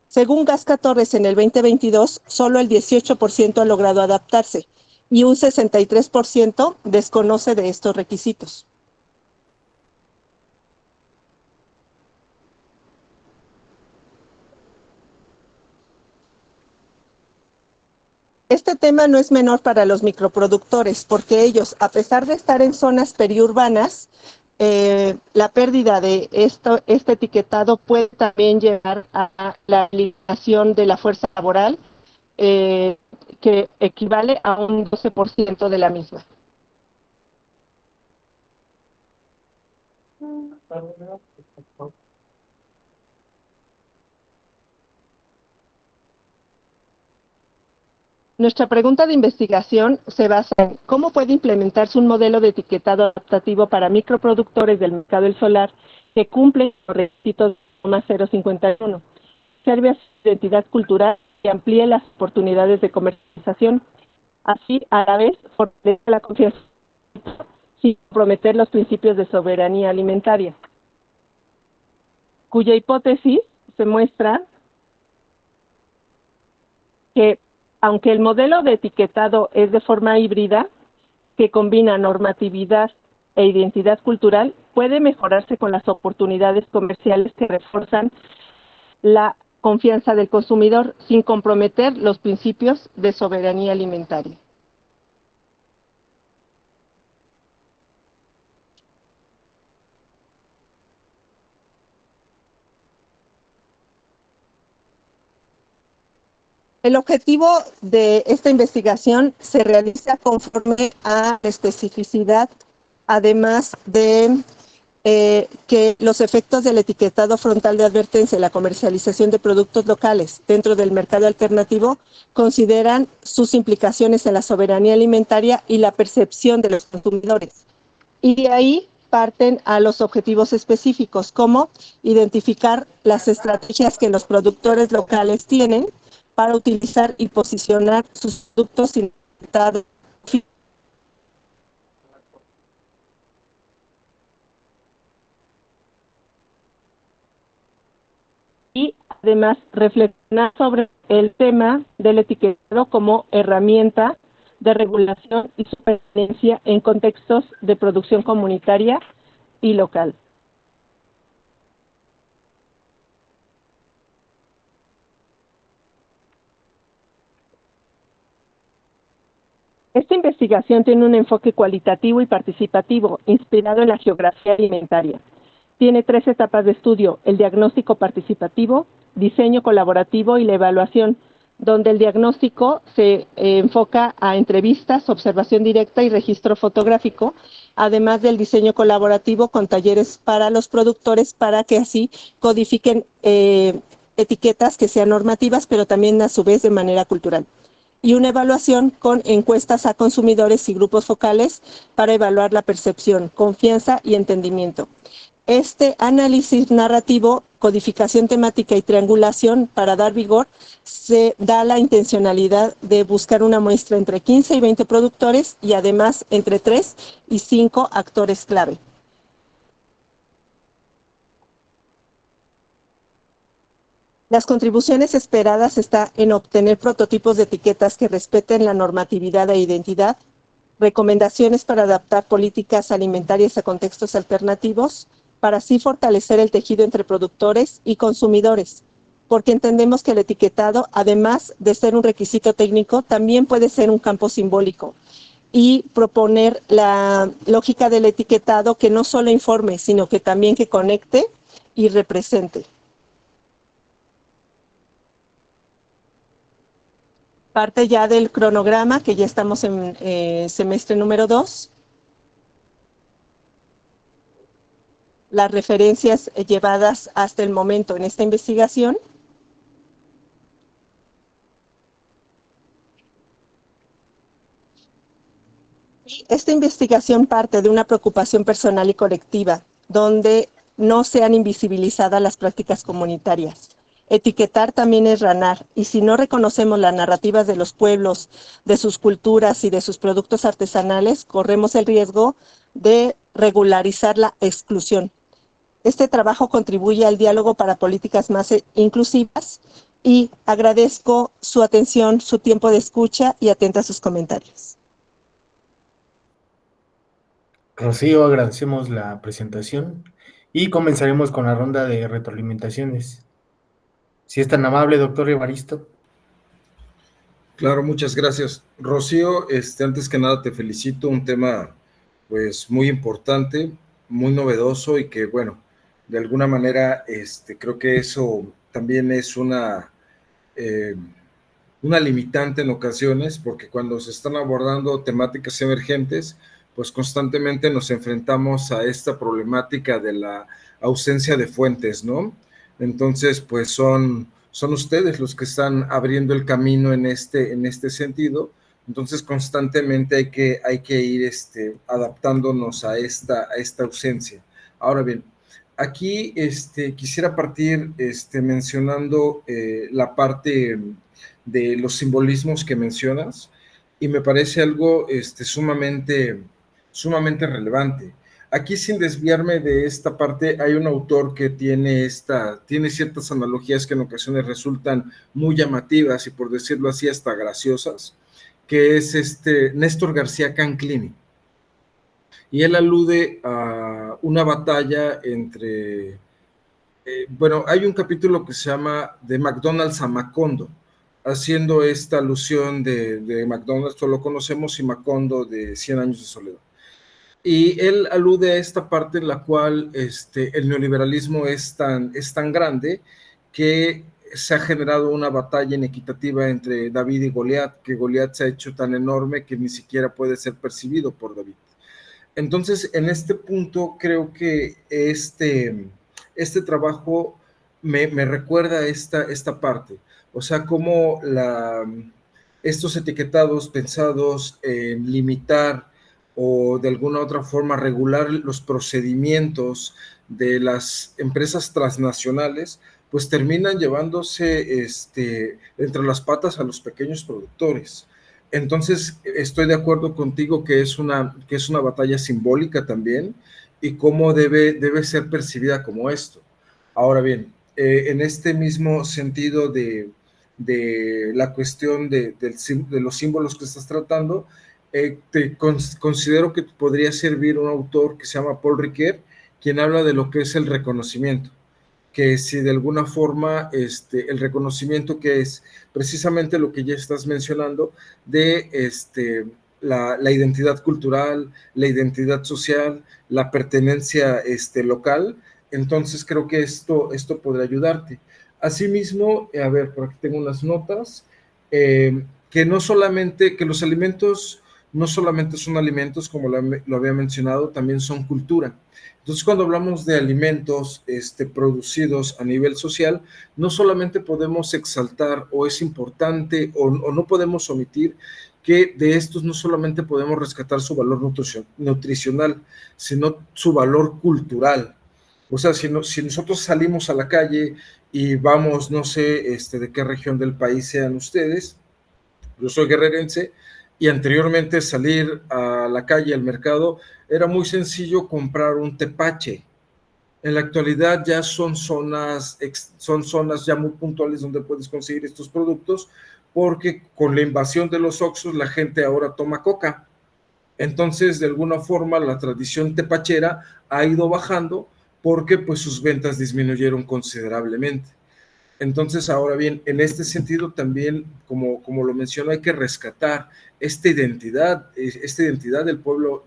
Según Gasca Torres, en el 2022, solo el 18% ha logrado adaptarse y un 63% desconoce de estos requisitos. Este tema no es menor para los microproductores, porque ellos, a pesar de estar en zonas periurbanas, la pérdida de este etiquetado puede también llevar a la eliminación de la fuerza laboral, que equivale a un 12% de la misma. Nuestra pregunta de investigación se basa en cómo puede implementarse un modelo de etiquetado adaptativo para microproductores del mercado del solar que cumplen los requisitos de NOM 051, conserve a su identidad cultural y amplíe las oportunidades de comercialización. Así, a la vez, fortalece la confianza sin comprometer los principios de soberanía alimentaria, cuya hipótesis se muestra que, aunque el modelo de etiquetado es de forma híbrida, que combina normatividad e identidad cultural, puede mejorarse con las oportunidades comerciales que refuerzan la confianza del consumidor sin comprometer los principios de soberanía alimentaria. El objetivo de esta investigación se realiza conforme a la especificidad, además de que los efectos del etiquetado frontal de advertencia y la comercialización de productos locales dentro del mercado alternativo consideran sus implicaciones en la soberanía alimentaria y la percepción de los consumidores. Y de ahí parten a los objetivos específicos, como identificar las estrategias que los productores locales tienen para utilizar y posicionar sus productos sin etiquetado y además reflexionar sobre el tema del etiquetado como herramienta de regulación y supervivencia en contextos de producción comunitaria y local. Esta investigación tiene un enfoque cualitativo y participativo, inspirado en la geografía alimentaria. Tiene 3 etapas de estudio: el diagnóstico participativo, diseño colaborativo y la evaluación, donde el diagnóstico se enfoca a entrevistas, observación directa y registro fotográfico, además del diseño colaborativo con talleres para los productores para que así codifiquen etiquetas que sean normativas, pero también a su vez de manera cultural. Y una evaluación con encuestas a consumidores y grupos focales para evaluar la percepción, confianza y entendimiento. Este análisis narrativo, codificación temática y triangulación para dar vigor, se da la intencionalidad de buscar una muestra entre 15 y 20 productores y además entre 3 y 5 actores clave. Las contribuciones esperadas están en obtener prototipos de etiquetas que respeten la normatividad e identidad, recomendaciones para adaptar políticas alimentarias a contextos alternativos, para así fortalecer el tejido entre productores y consumidores, porque entendemos que el etiquetado, además de ser un requisito técnico, también puede ser un campo simbólico y proponer la lógica del etiquetado que no solo informe, sino que también que conecte y represente. Parte ya del cronograma, que ya estamos en semestre número 2. Las referencias llevadas hasta el momento en esta investigación. Y esta investigación parte de una preocupación personal y colectiva, donde no sean invisibilizadas las prácticas comunitarias. Etiquetar también es ranar, y si no reconocemos las narrativas de los pueblos, de sus culturas y de sus productos artesanales, corremos el riesgo de regularizar la exclusión. Este trabajo contribuye al diálogo para políticas más inclusivas y agradezco su atención, su tiempo de escucha y atenta a sus comentarios. Rocío, agradecemos la presentación y comenzaremos con la ronda de retroalimentaciones. Si es tan amable, doctor Evaristo. Claro, muchas gracias. Rocío, antes que nada te felicito, un tema pues muy importante, muy novedoso y que bueno, de alguna manera creo que eso también es una limitante en ocasiones, porque cuando se están abordando temáticas emergentes, pues constantemente nos enfrentamos a esta problemática de la ausencia de fuentes, ¿no? Entonces, pues son ustedes los que están abriendo el camino en este sentido. Entonces, constantemente hay que ir adaptándonos a esta ausencia. Ahora bien, aquí quisiera partir mencionando la parte de los simbolismos que mencionas, y me parece algo sumamente relevante. Aquí, sin desviarme de esta parte, hay un autor que tiene ciertas analogías que en ocasiones resultan muy llamativas y, por decirlo así, hasta graciosas, que es Néstor García Canclini. Y él alude a una batalla entre... hay un capítulo que se llama De McDonald's a Macondo, haciendo esta alusión de McDonald's, todos lo conocemos, y Macondo de 100 años de soledad. Y él alude a esta parte en la cual el neoliberalismo es tan grande que se ha generado una batalla inequitativa entre David y Goliat, que Goliat se ha hecho tan enorme que ni siquiera puede ser percibido por David. Entonces, en este punto, creo que este trabajo me recuerda a esta parte. O sea, cómo estos etiquetados pensados en limitar o de alguna otra forma regular los procedimientos de las empresas transnacionales, pues terminan llevándose entre las patas a los pequeños productores. Entonces, estoy de acuerdo contigo que es una batalla simbólica también, y cómo debe ser percibida como esto. Ahora bien, en este mismo sentido de la cuestión de los símbolos que estás tratando, considero que podría servir un autor que se llama Paul Ricoeur, quien habla de lo que es el reconocimiento, que si de alguna forma el reconocimiento, que es precisamente lo que ya estás mencionando, de la identidad cultural, la identidad social, la pertenencia local. Entonces creo que esto podrá ayudarte. Asimismo, a ver, por aquí tengo unas notas, que los alimentos no solamente son alimentos, como lo había mencionado, también son cultura. Entonces, cuando hablamos de alimentos producidos a nivel social, no solamente podemos exaltar, o es importante, o no podemos omitir, que de estos no solamente podemos rescatar su valor nutricional, sino su valor cultural. O sea, si nosotros salimos a la calle y vamos, no sé de qué región del país sean ustedes, yo soy guerrerense, y anteriormente salir a la calle, al mercado, era muy sencillo comprar un tepache. En la actualidad ya son zonas ya muy puntuales donde puedes conseguir estos productos, porque con la invasión de los Oxxos la gente ahora toma coca. Entonces, de alguna forma, la tradición tepachera ha ido bajando porque pues sus ventas disminuyeron considerablemente. Entonces, ahora bien, en este sentido también, como lo menciono, hay que rescatar esta identidad del pueblo,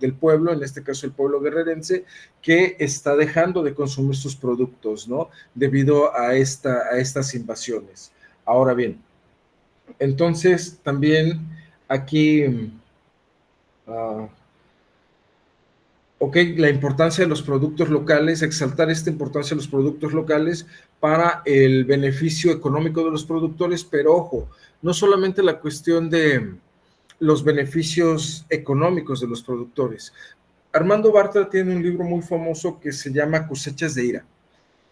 en este caso el pueblo guerrerense, que está dejando de consumir sus productos, ¿no? Debido a estas invasiones. Ahora bien, entonces también aquí, ok, la importancia de los productos locales, exaltar esta importancia de los productos locales para el beneficio económico de los productores, pero ojo, no solamente la cuestión de los beneficios económicos de los productores. Armando Bartra tiene un libro muy famoso que se llama Cosechas de Ira.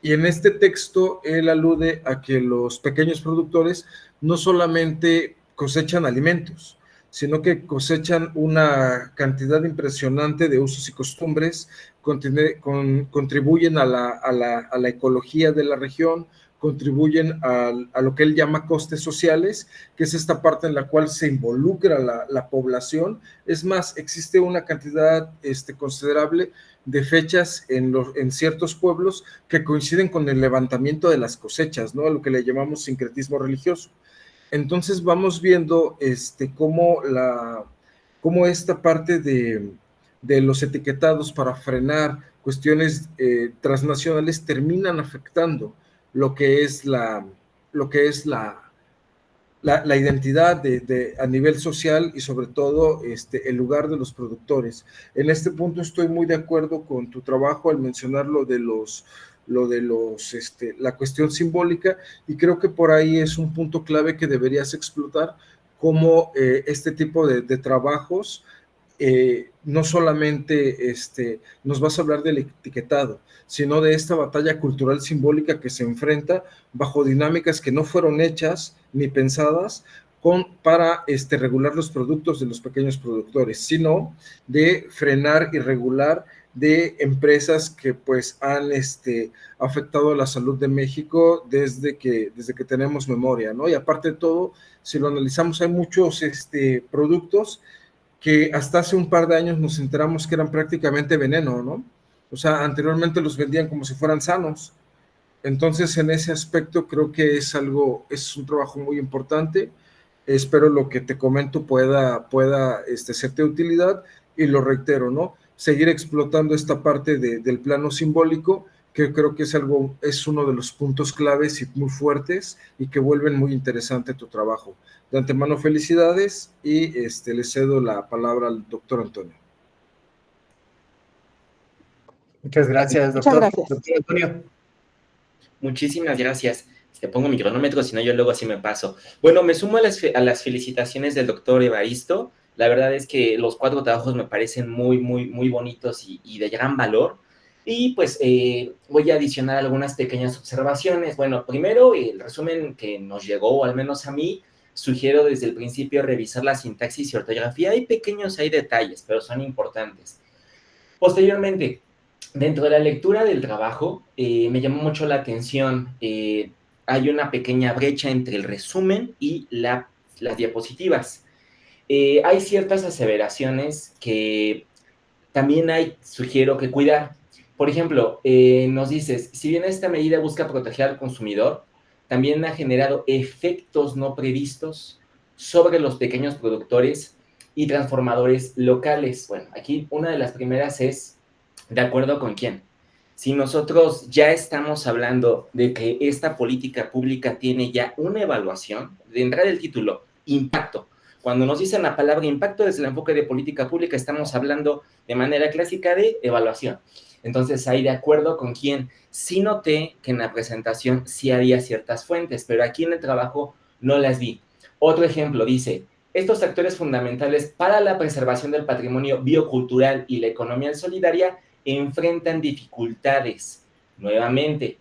Y en este texto él alude a que los pequeños productores no solamente cosechan alimentos, sino que cosechan una cantidad impresionante de usos y costumbres, contribuyen a la ecología de la región, contribuyen a lo que él llama costes sociales, que es esta parte en la cual se involucra la población. Es más, existe una cantidad considerable de fechas en ciertos pueblos que coinciden con el levantamiento de las cosechas, ¿no? A lo que le llamamos sincretismo religioso. Entonces vamos viendo cómo esta parte de los etiquetados para frenar cuestiones transnacionales terminan afectando lo que es la identidad a nivel social y sobre todo el lugar de los productores. En este punto estoy muy de acuerdo con tu trabajo al mencionar la cuestión simbólica, y creo que por ahí es un punto clave que deberías explotar, cómo este tipo de trabajos no solamente nos vas a hablar del etiquetado, sino de esta batalla cultural simbólica que se enfrenta bajo dinámicas que no fueron hechas ni pensadas para regular los productos de los pequeños productores, sino de frenar y regular de empresas que pues han afectado la salud de México desde que tenemos memoria, ¿no? Y aparte de todo, si lo analizamos, hay muchos productos que hasta hace un par de años nos enteramos que eran prácticamente veneno, ¿no? O sea, anteriormente los vendían como si fueran sanos. Entonces, en ese aspecto creo que es un trabajo muy importante. Espero lo que te comento pueda serte de utilidad, y lo reitero, ¿no? Seguir explotando esta parte del plano simbólico, que creo que es uno de los puntos claves y muy fuertes y que vuelven muy interesante tu trabajo. De antemano, felicidades, y le cedo la palabra al doctor Antonio. Muchas gracias, doctor. Muchas gracias. Doctor Antonio. Muchísimas gracias. Te pongo mi cronómetro, si no yo luego así me paso. Bueno, me sumo a las felicitaciones del doctor Evaristo. La verdad es que los 4 trabajos me parecen muy, muy, muy bonitos y de gran valor. Y pues voy a adicionar algunas pequeñas observaciones. Bueno, primero, el resumen que nos llegó, o al menos a mí, sugiero desde el principio revisar la sintaxis y ortografía. Hay detalles, pero son importantes. Posteriormente, dentro de la lectura del trabajo, me llamó mucho la atención, hay una pequeña brecha entre el resumen y las diapositivas. Hay ciertas aseveraciones que también sugiero que cuidar. Por ejemplo, nos dices, si bien esta medida busca proteger al consumidor, también ha generado efectos no previstos sobre los pequeños productores y transformadores locales. Bueno, aquí una de las primeras es, ¿de acuerdo con quién? Si nosotros ya estamos hablando de que esta política pública tiene ya una evaluación, de entrada el título, impacto. Cuando nos dicen la palabra impacto desde el enfoque de política pública, estamos hablando de manera clásica de evaluación. Entonces, ahí de acuerdo con quién, sí noté que en la presentación sí había ciertas fuentes, pero aquí en el trabajo no las vi. Otro ejemplo dice, estos actores fundamentales para la preservación del patrimonio biocultural y la economía solidaria enfrentan dificultades nuevamente.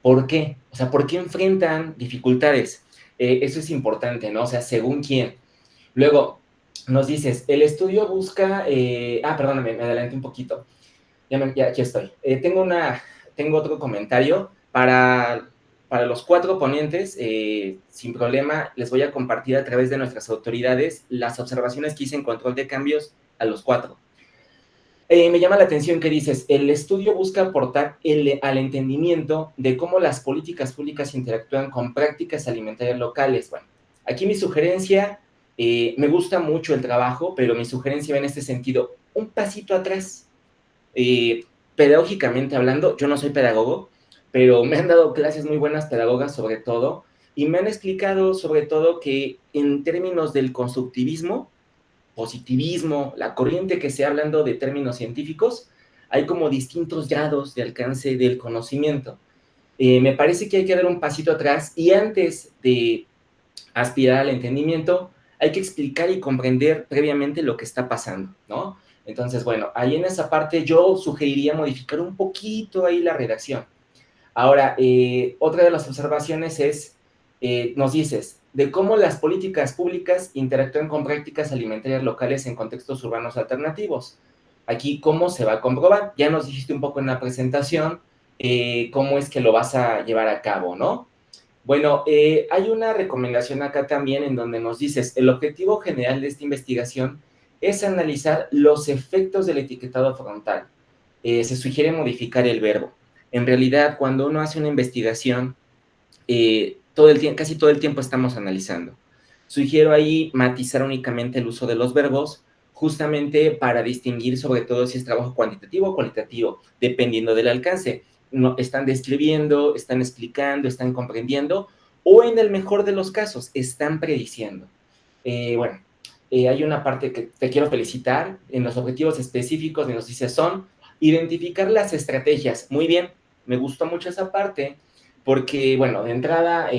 ¿Por qué? O sea, ¿por qué enfrentan dificultades? Eso es importante, ¿no? O sea, ¿según quién? Luego, nos dices, el estudio busca... perdóname, me adelanté un poquito. Ya aquí estoy. Tengo otro comentario para los 4 ponentes. Sin problema, les voy a compartir a través de nuestras autoridades las observaciones que hice en control de cambios a los 4. Me llama la atención que dices, el estudio busca aportar al entendimiento de cómo las políticas públicas interactúan con prácticas alimentarias locales. Bueno, aquí mi sugerencia, me gusta mucho el trabajo, pero mi sugerencia va en este sentido, un pasito atrás. Pedagógicamente hablando, yo no soy pedagogo, pero me han dado clases muy buenas pedagogas sobre todo, y me han explicado sobre todo que en términos del constructivismo, positivismo, la corriente que sea hablando de términos científicos, hay como distintos grados de alcance del conocimiento. Me parece que hay que dar un pasito atrás y antes de aspirar al entendimiento, hay que explicar y comprender previamente lo que está pasando, ¿no? Entonces, bueno, ahí en esa parte yo sugeriría modificar un poquito ahí la redacción. Ahora, otra de las observaciones es, nos dices, de cómo las políticas públicas interactúan con prácticas alimentarias locales en contextos urbanos alternativos. Aquí, ¿cómo se va a comprobar? Ya nos dijiste un poco en la presentación cómo es que lo vas a llevar a cabo, ¿no? Bueno, hay una recomendación acá también en donde nos dices, el objetivo general de esta investigación es analizar los efectos del etiquetado frontal. Se sugiere modificar el verbo. En realidad, cuando uno hace una investigación, casi todo el tiempo estamos analizando. Sugiero ahí matizar únicamente el uso de los verbos, justamente para distinguir sobre todo si es trabajo cuantitativo o cualitativo, dependiendo del alcance. No, están describiendo, están explicando, están comprendiendo, o en el mejor de los casos, están prediciendo. Hay una parte que te quiero felicitar. En los objetivos específicos nos dice son identificar las estrategias. Muy bien, me gustó mucho esa parte, porque, bueno, de entrada,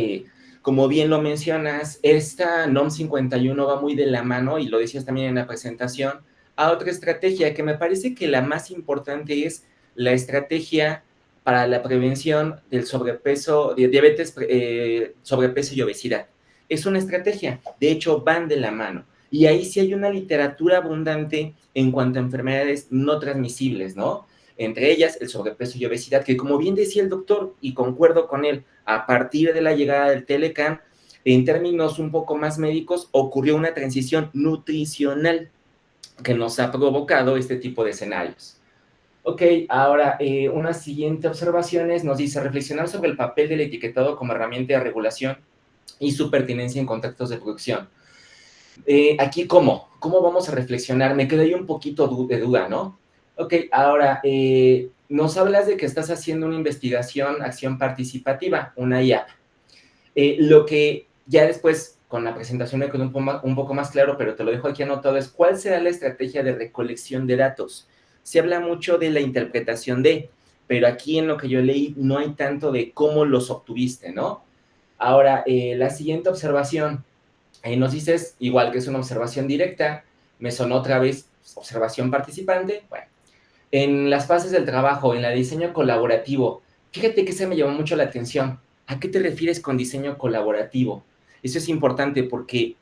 como bien lo mencionas, esta NOM 51 va muy de la mano, y lo decías también en la presentación, a otra estrategia que me parece que la más importante es la estrategia para la prevención del sobrepeso, de diabetes, sobrepeso y obesidad. Es una estrategia, de hecho van de la mano. Y ahí sí hay una literatura abundante en cuanto a enfermedades no transmisibles, ¿no? Entre ellas el sobrepeso y obesidad, que como bien decía el doctor, y concuerdo con él, a partir de la llegada del Telecam, en términos un poco más médicos, ocurrió una transición nutricional que nos ha provocado este tipo de escenarios. Ok, ahora una siguiente observación nos dice reflexionar sobre el papel del etiquetado como herramienta de regulación y su pertinencia en contextos de producción. Aquí, ¿cómo vamos a reflexionar? Me quedó ahí un poquito de duda, ¿no? Ok, ahora, nos hablas de que estás haciendo una investigación, acción participativa, una IAP. Lo que ya después, con la presentación me quedó un poco más claro, pero te lo dejo aquí anotado, es cuál será la estrategia de recolección de datos. Se habla mucho de la interpretación de, pero aquí en lo que yo leí no hay tanto de cómo los obtuviste, ¿no? Ahora, la siguiente observación, nos dices, igual que es una observación directa, me sonó otra vez observación participante. Bueno, en las fases del trabajo, en el diseño colaborativo, fíjate que se me llamó mucho la atención. ¿A qué te refieres con diseño colaborativo? Eso es importante porque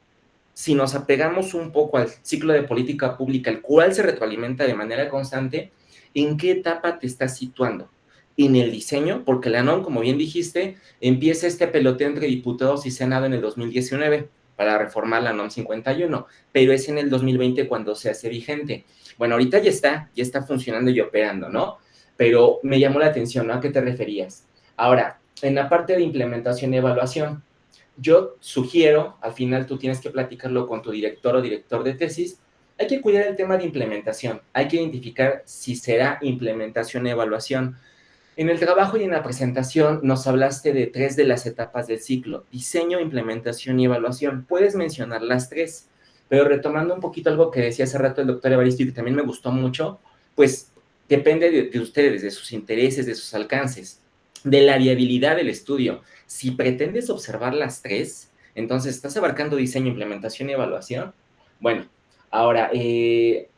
si nos apegamos un poco al ciclo de política pública, el cual se retroalimenta de manera constante, ¿en qué etapa te estás situando? En el diseño, porque la NOM, como bien dijiste, empieza este peloteo entre diputados y Senado en el 2019 para reformar la NOM 51, pero es en el 2020 cuando se hace vigente. Bueno, ahorita ya está funcionando y operando, ¿no? Pero me llamó la atención, ¿no? ¿A qué te referías? Ahora, en la parte de implementación y evaluación, yo sugiero, al final tú tienes que platicarlo con tu director o director de tesis, hay que cuidar el tema de implementación, hay que identificar si será implementación y evaluación. En el trabajo y en la presentación nos hablaste de 3 de las etapas del ciclo, diseño, implementación y evaluación. Puedes mencionar las 3, pero retomando un poquito algo que decía hace rato el doctor Evaristo y que también me gustó mucho, pues depende de ustedes, de sus intereses, de sus alcances, de la viabilidad del estudio. Si pretendes observar las 3, entonces estás abarcando diseño, implementación y evaluación. Bueno, ahora,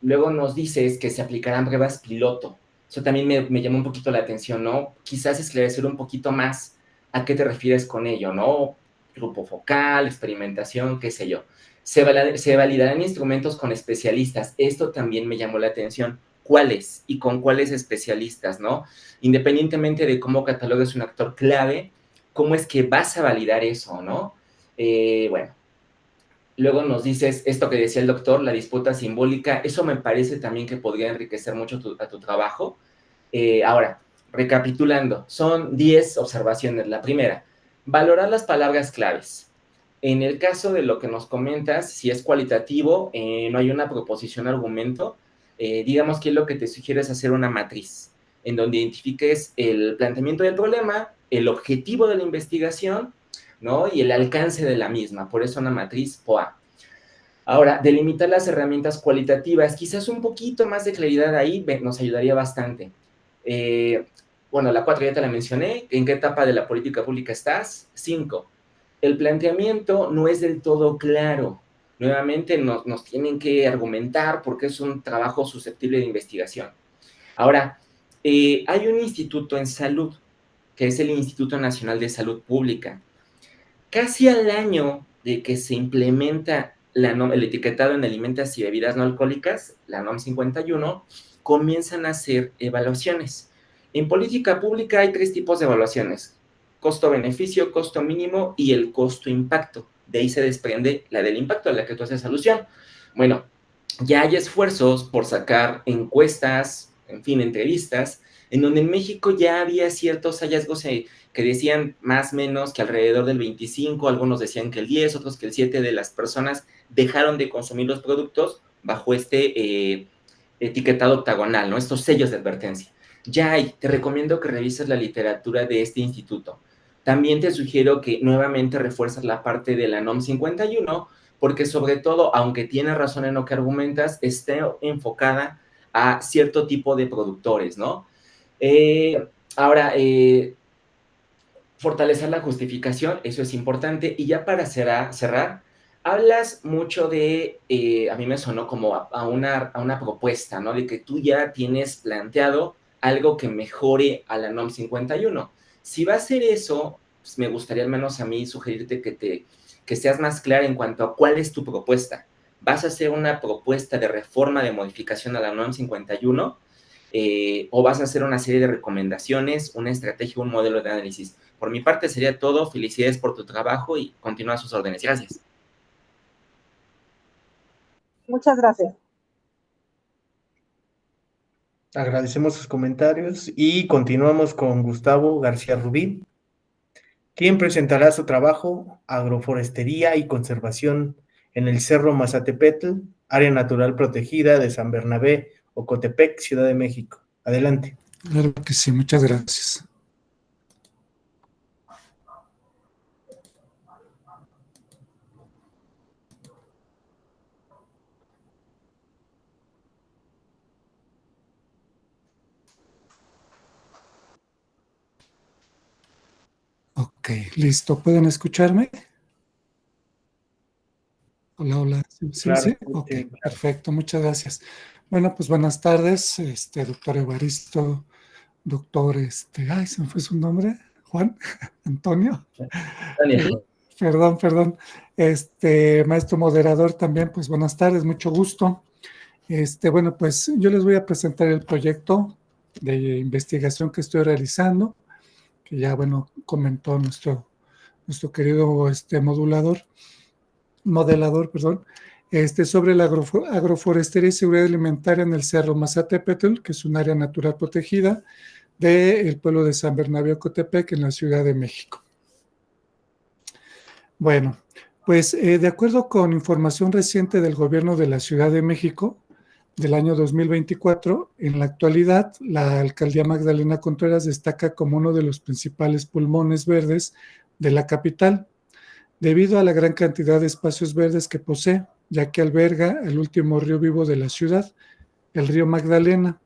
luego nos dices que se aplicarán pruebas piloto. Eso también me llamó un poquito la atención, ¿no? Quizás esclarecer un poquito más a qué te refieres con ello, ¿no? Grupo focal, experimentación, qué sé yo. Se validarán instrumentos con especialistas. Esto también me llamó la atención. ¿Cuáles? Y con cuáles especialistas, ¿no? Independientemente de cómo catalogues un actor clave, ¿cómo es que vas a validar eso, ¿no? Bueno, luego nos dices esto que decía el doctor, la disputa simbólica. Eso me parece también que podría enriquecer mucho a tu trabajo. Ahora, recapitulando, son 10 observaciones. La primera, valorar las palabras claves. En el caso de lo que nos comentas, si es cualitativo, no hay una proposición argumento, digamos que lo que te sugiere es hacer una matriz, en donde identifiques el planteamiento del problema, el objetivo de la investigación, ¿no? Y el alcance de la misma, por eso una matriz POA. Ahora, delimitar las herramientas cualitativas, quizás un poquito más de claridad ahí nos ayudaría bastante. Bueno, la 4 ya te la mencioné. ¿En qué etapa de la política pública estás? 5. El planteamiento no es del todo claro. Nuevamente nos tienen que argumentar porque es un trabajo susceptible de investigación. Ahora, hay un instituto en salud, que es el Instituto Nacional de Salud Pública. Casi al año de que se implementa el etiquetado en alimentos y bebidas no alcohólicas, la NOM 51, comienzan a hacer evaluaciones. En política pública hay 3 tipos de evaluaciones: costo-beneficio, costo mínimo y el costo-impacto. De ahí se desprende la del impacto, a la que tú haces alusión. Bueno, ya hay esfuerzos por sacar encuestas, en fin, entrevistas, en donde en México ya había ciertos hallazgos que decían más o menos que alrededor del 25, algunos decían que el 10, otros que el 7 de las personas dejaron de consumir los productos bajo este etiquetado octagonal, ¿no? Estos sellos de advertencia. Ya hay, te recomiendo que revises la literatura de este instituto. También te sugiero que nuevamente refuerzas la parte de la NOM 51, porque sobre todo, aunque tiene razón en lo que argumentas, esté enfocada a cierto tipo de productores, ¿no? Ahora, fortalecer la justificación, eso es importante. Y ya para cerrar, hablas mucho de, a mí me sonó como a una propuesta, ¿no? De que tú ya tienes planteado algo que mejore a la NOM 51. Si va a ser eso, pues me gustaría al menos a mí sugerirte que seas más clara en cuanto a cuál es tu propuesta. ¿Vas a hacer una propuesta de reforma, de modificación a la NOM 51? ¿O vas a hacer una serie de recomendaciones, una estrategia, un modelo de análisis? Por mi parte sería todo. Felicidades por tu trabajo y continúa sus órdenes. Gracias. Muchas gracias. Agradecemos sus comentarios y continuamos con Gustavo García Rubí, quien presentará su trabajo Agroforestería y Conservación en el Cerro Mazatepetl, Área Natural Protegida de San Bernabé, Ocotepec, Ciudad de México. Adelante. Claro que sí, muchas gracias. Ok, listo. ¿Pueden escucharme? Hola, hola. ¿Sí? Claro, ¿Sí? Ok, claro. perfecto. Muchas gracias. Bueno, pues buenas tardes, doctor Evaristo, doctor, ay, se me fue su nombre, Juan, Antonio. Perdón. Maestro moderador también, pues buenas tardes, mucho gusto. Bueno, pues yo les voy a presentar el proyecto de investigación que estoy realizando, que ya, bueno, comentó nuestro querido modelador, sobre la agroforestería y seguridad alimentaria en el Cerro Mazatepetl, que es un área natural protegida del pueblo de San Bernabé, Ocotepec, en la Ciudad de México. Bueno, pues de acuerdo con información reciente del gobierno de la Ciudad de México del año 2024, en la actualidad la alcaldía Magdalena Contreras destaca como uno de los principales pulmones verdes de la capital, debido a la gran cantidad de espacios verdes que posee, ya que alberga el último río vivo de la ciudad, el río Magdalena.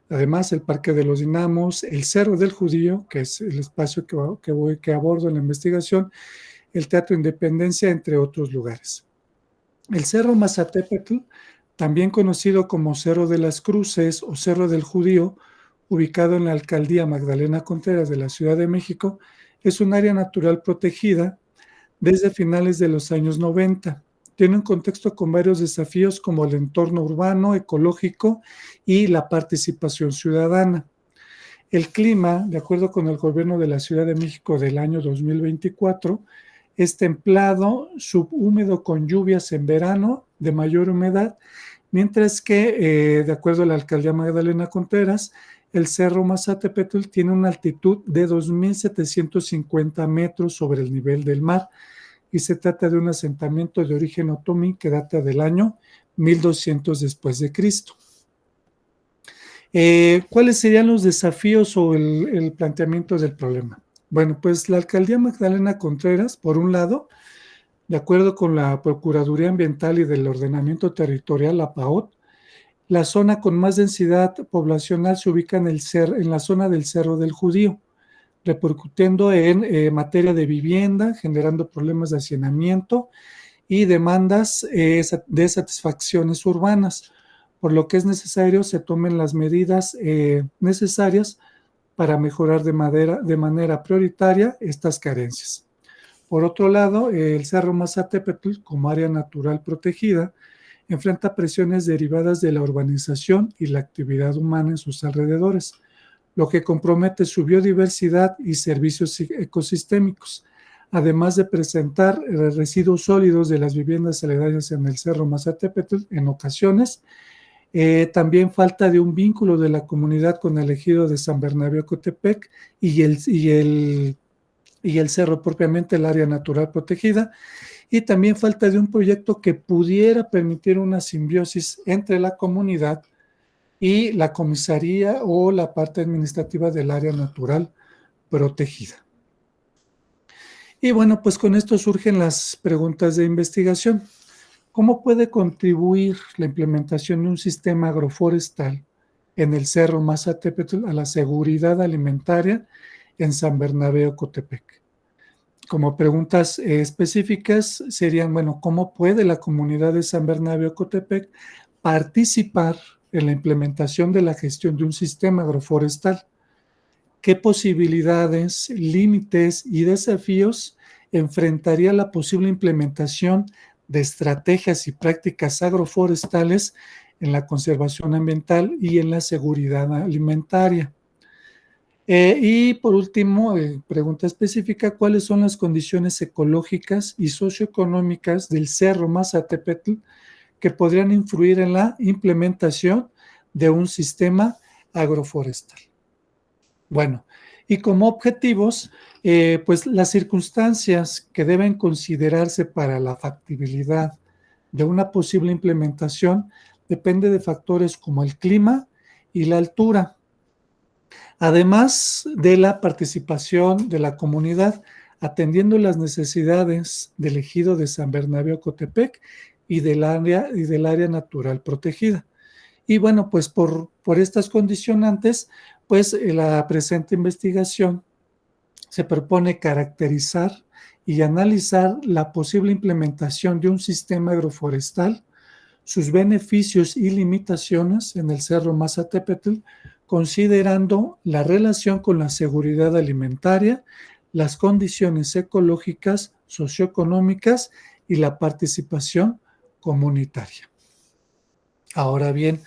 Además, el Parque de los Dinamos, el Cerro del Judío, que es el espacio que abordo en la investigación, el Teatro Independencia, entre otros lugares. El Cerro Mazatepetl, también conocido como Cerro de las Cruces o Cerro del Judío, ubicado en la alcaldía Magdalena Contreras de la Ciudad de México, es un área natural protegida desde finales de los años 90. Tiene un contexto con varios desafíos como el entorno urbano, ecológico y la participación ciudadana. El clima, de acuerdo con el gobierno de la Ciudad de México del año 2024, es templado, subhúmedo con lluvias en verano de mayor humedad, mientras que, de acuerdo a la alcaldía Magdalena Contreras, el Cerro Mazatepetl tiene una altitud de 2.750 metros sobre el nivel del mar y se trata de un asentamiento de origen otomí que data del año 1200 después de Cristo. ¿Cuáles serían los desafíos o el planteamiento del problema? Bueno, pues la alcaldía Magdalena Contreras, por un lado, de acuerdo con la Procuraduría Ambiental y del Ordenamiento Territorial, la PAOT, la zona con más densidad poblacional se ubica en la zona del Cerro del Judío, repercutiendo en materia de vivienda, generando problemas de hacinamiento y demandas de satisfacciones urbanas, por lo que es necesario se tomen las medidas necesarias para mejorar de manera prioritaria estas carencias. Por otro lado, el Cerro Mazatepetl, como área natural protegida, enfrenta presiones derivadas de la urbanización y la actividad humana en sus alrededores, lo que compromete su biodiversidad y servicios ecosistémicos, además de presentar residuos sólidos de las viviendas aledañas en el Cerro Mazatepetl en ocasiones. También falta de un vínculo de la comunidad con el ejido de San Bernabé Ocotepec y el cerro propiamente, el área natural protegida, y también falta de un proyecto que pudiera permitir una simbiosis entre la comunidad y la comisaría o la parte administrativa del área natural protegida. Y bueno, pues con esto surgen las preguntas de investigación. ¿Cómo puede contribuir la implementación de un sistema agroforestal en el Cerro Mazatepetl a la seguridad alimentaria en San Bernabé Ocotepec? Como preguntas específicas serían, bueno, ¿cómo puede la comunidad de San Bernabé Ocotepec participar en la implementación de la gestión de un sistema agroforestal? ¿Qué posibilidades, límites y desafíos enfrentaría la posible implementación de estrategias y prácticas agroforestales en la conservación ambiental y en la seguridad alimentaria? Y por último, pregunta específica, ¿cuáles son las condiciones ecológicas y socioeconómicas del Cerro Mazatepetl que podrían influir en la implementación de un sistema agroforestal? Bueno, y como objetivos, pues las circunstancias que deben considerarse para la factibilidad de una posible implementación depende de factores como el clima y la altura, además de la participación de la comunidad, atendiendo las necesidades del ejido de San Bernabé Ocotepec y del área natural protegida. Y bueno, pues por estas condicionantes, pues la presente investigación se propone caracterizar y analizar la posible implementación de un sistema agroforestal, sus beneficios y limitaciones en el Cerro Mazatepetl, considerando la relación con la seguridad alimentaria, las condiciones ecológicas, socioeconómicas y la participación comunitaria. Ahora bien,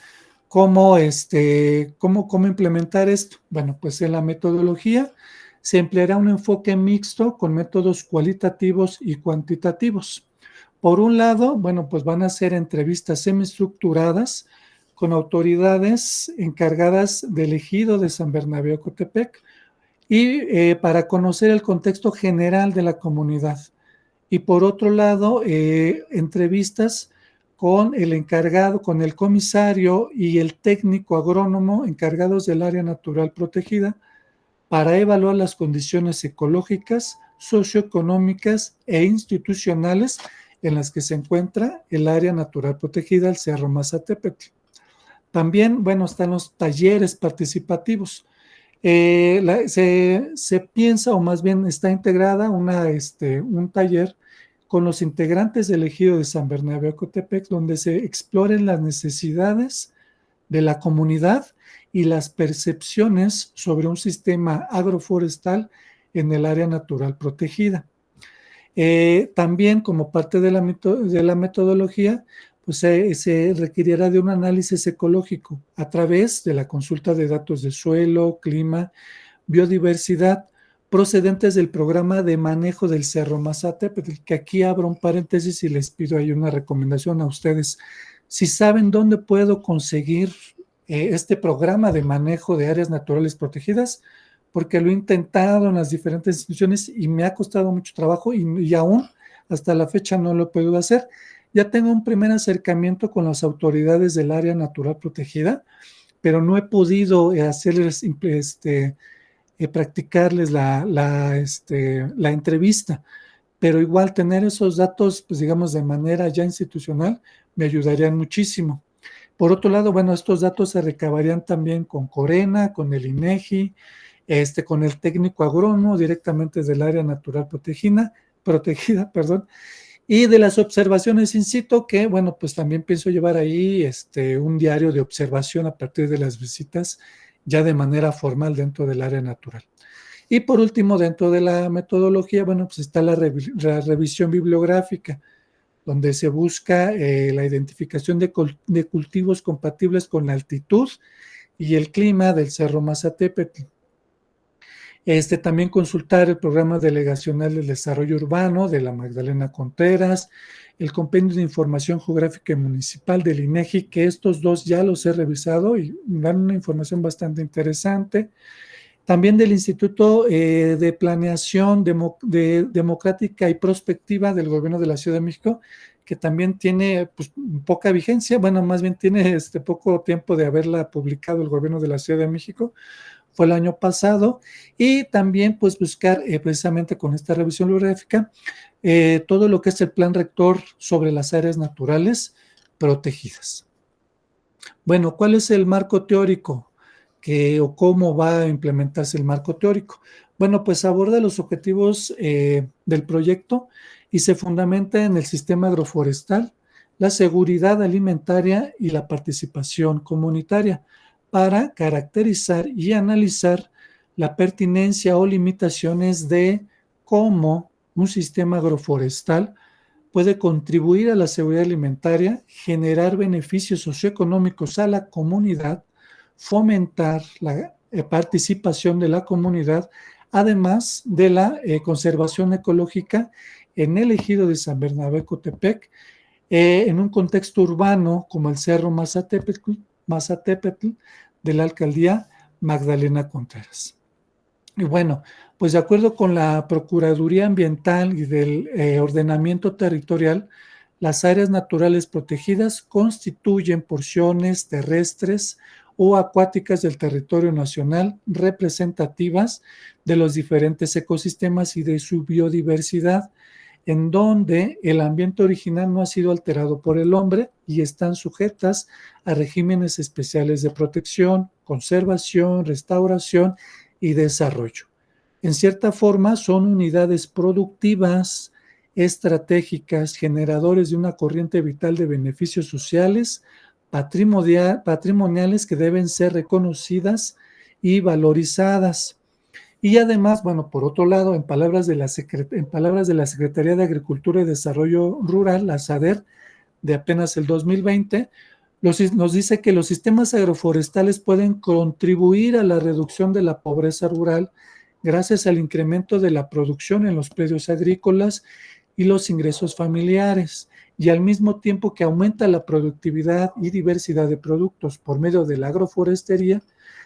¿cómo implementar esto? Bueno, pues en la metodología se empleará un enfoque mixto con métodos cualitativos y cuantitativos. Por un lado, bueno, pues van a ser entrevistas semiestructuradas con autoridades encargadas del ejido de San Bernabé Ocotepec y para conocer el contexto general de la comunidad. Y por otro lado, entrevistas con el encargado, con el comisario y el técnico agrónomo encargados del área natural protegida para evaluar las condiciones ecológicas, socioeconómicas e institucionales en las que se encuentra el área natural protegida, el Cerro Mazatepetl. También, bueno, están los talleres participativos. Se piensa, o más bien está integrada un taller con los integrantes del ejido de San Bernabé Ocotepec, donde se exploren las necesidades de la comunidad y las percepciones sobre un sistema agroforestal en el área natural protegida. También, como parte de la metodología, pues se requerirá de un análisis ecológico a través de la consulta de datos de suelo, clima, biodiversidad, procedentes del programa de manejo del Cerro Mazatépetl, que aquí abro un paréntesis y les pido ahí una recomendación a ustedes. Si saben dónde puedo conseguir este programa de manejo de áreas naturales protegidas, porque lo he intentado en las diferentes instituciones y me ha costado mucho trabajo y aún hasta la fecha no lo he podido hacer. Ya tengo un primer acercamiento con las autoridades del área natural protegida, pero no he podido hacerles practicarles la entrevista, pero igual tener esos datos, pues digamos, de manera ya institucional, me ayudarían muchísimo. Por otro lado, bueno, estos datos se recabarían también con Corena, con el INEGI, con el técnico agrónomo directamente del área natural protegida, y de las observaciones in situ, que bueno, pues también pienso llevar ahí un diario de observación a partir de las visitas, ya de manera formal dentro del área natural. Y por último, dentro de la metodología, bueno, pues está la revisión bibliográfica, donde se busca la identificación de cultivos compatibles con la altitud y el clima del Cerro Mazatépetl. También consultar el programa delegacional del desarrollo urbano de la Magdalena Contreras, el compendio de información geográfica y municipal del INEGI, que estos dos ya los he revisado y dan una información bastante interesante. También del Instituto de Planeación Democrática y Prospectiva del Gobierno de la Ciudad de México, que también tiene pues, poca vigencia, bueno, más bien tiene poco tiempo de haberla publicado el Gobierno de la Ciudad de México, fue el año pasado, y también pues buscar precisamente con esta revisión bibliográfica todo lo que es el plan rector sobre las áreas naturales protegidas. Bueno, ¿cuál es el marco teórico? O cómo va a implementarse el marco teórico. Bueno, pues aborda los objetivos del proyecto y se fundamenta en el sistema agroforestal, la seguridad alimentaria y la participación comunitaria para caracterizar y analizar la pertinencia o limitaciones de cómo un sistema agroforestal puede contribuir a la seguridad alimentaria, generar beneficios socioeconómicos a la comunidad, fomentar la participación de la comunidad, además de la conservación ecológica en el ejido de San Bernabé Cotepec, en un contexto urbano como el Cerro Mazatépetl de la alcaldía Magdalena Contreras. Y bueno, pues de acuerdo con la Procuraduría Ambiental y del Ordenamiento Territorial, las áreas naturales protegidas constituyen porciones terrestres o acuáticas del territorio nacional representativas de los diferentes ecosistemas y de su biodiversidad, en donde el ambiente original no ha sido alterado por el hombre y están sujetas a regímenes especiales de protección, conservación, restauración y desarrollo. En cierta forma, son unidades productivas, estratégicas, generadores de una corriente vital de beneficios sociales, patrimoniales que deben ser reconocidas y valorizadas. Y además, bueno, por otro lado, en palabras de la Secretaría de Agricultura y Desarrollo Rural, la SADER, de apenas el 2020, nos dice que los sistemas agroforestales pueden contribuir a la reducción de la pobreza rural gracias al incremento de la producción en los predios agrícolas y los ingresos familiares, y al mismo tiempo que aumenta la productividad y diversidad de productos por medio de la agroforestería,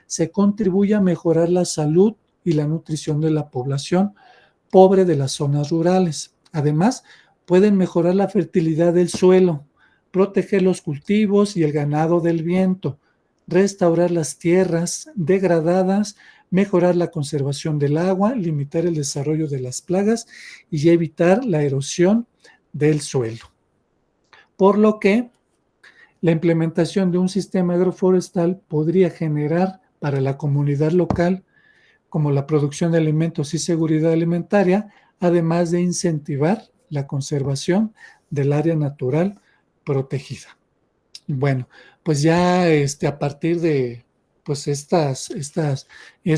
se contribuye a mejorar la salud y la nutrición de la población pobre de las zonas rurales. Además, pueden mejorar la fertilidad del suelo, proteger los cultivos y el ganado del viento, restaurar las tierras degradadas, mejorar la conservación del agua, limitar el desarrollo de las plagas y evitar la erosión del suelo. Por lo que la implementación de un sistema agroforestal podría generar para la comunidad local, como la producción de alimentos y seguridad alimentaria, además de incentivar la conservación del área natural protegida. Bueno, pues ya a partir de pues esta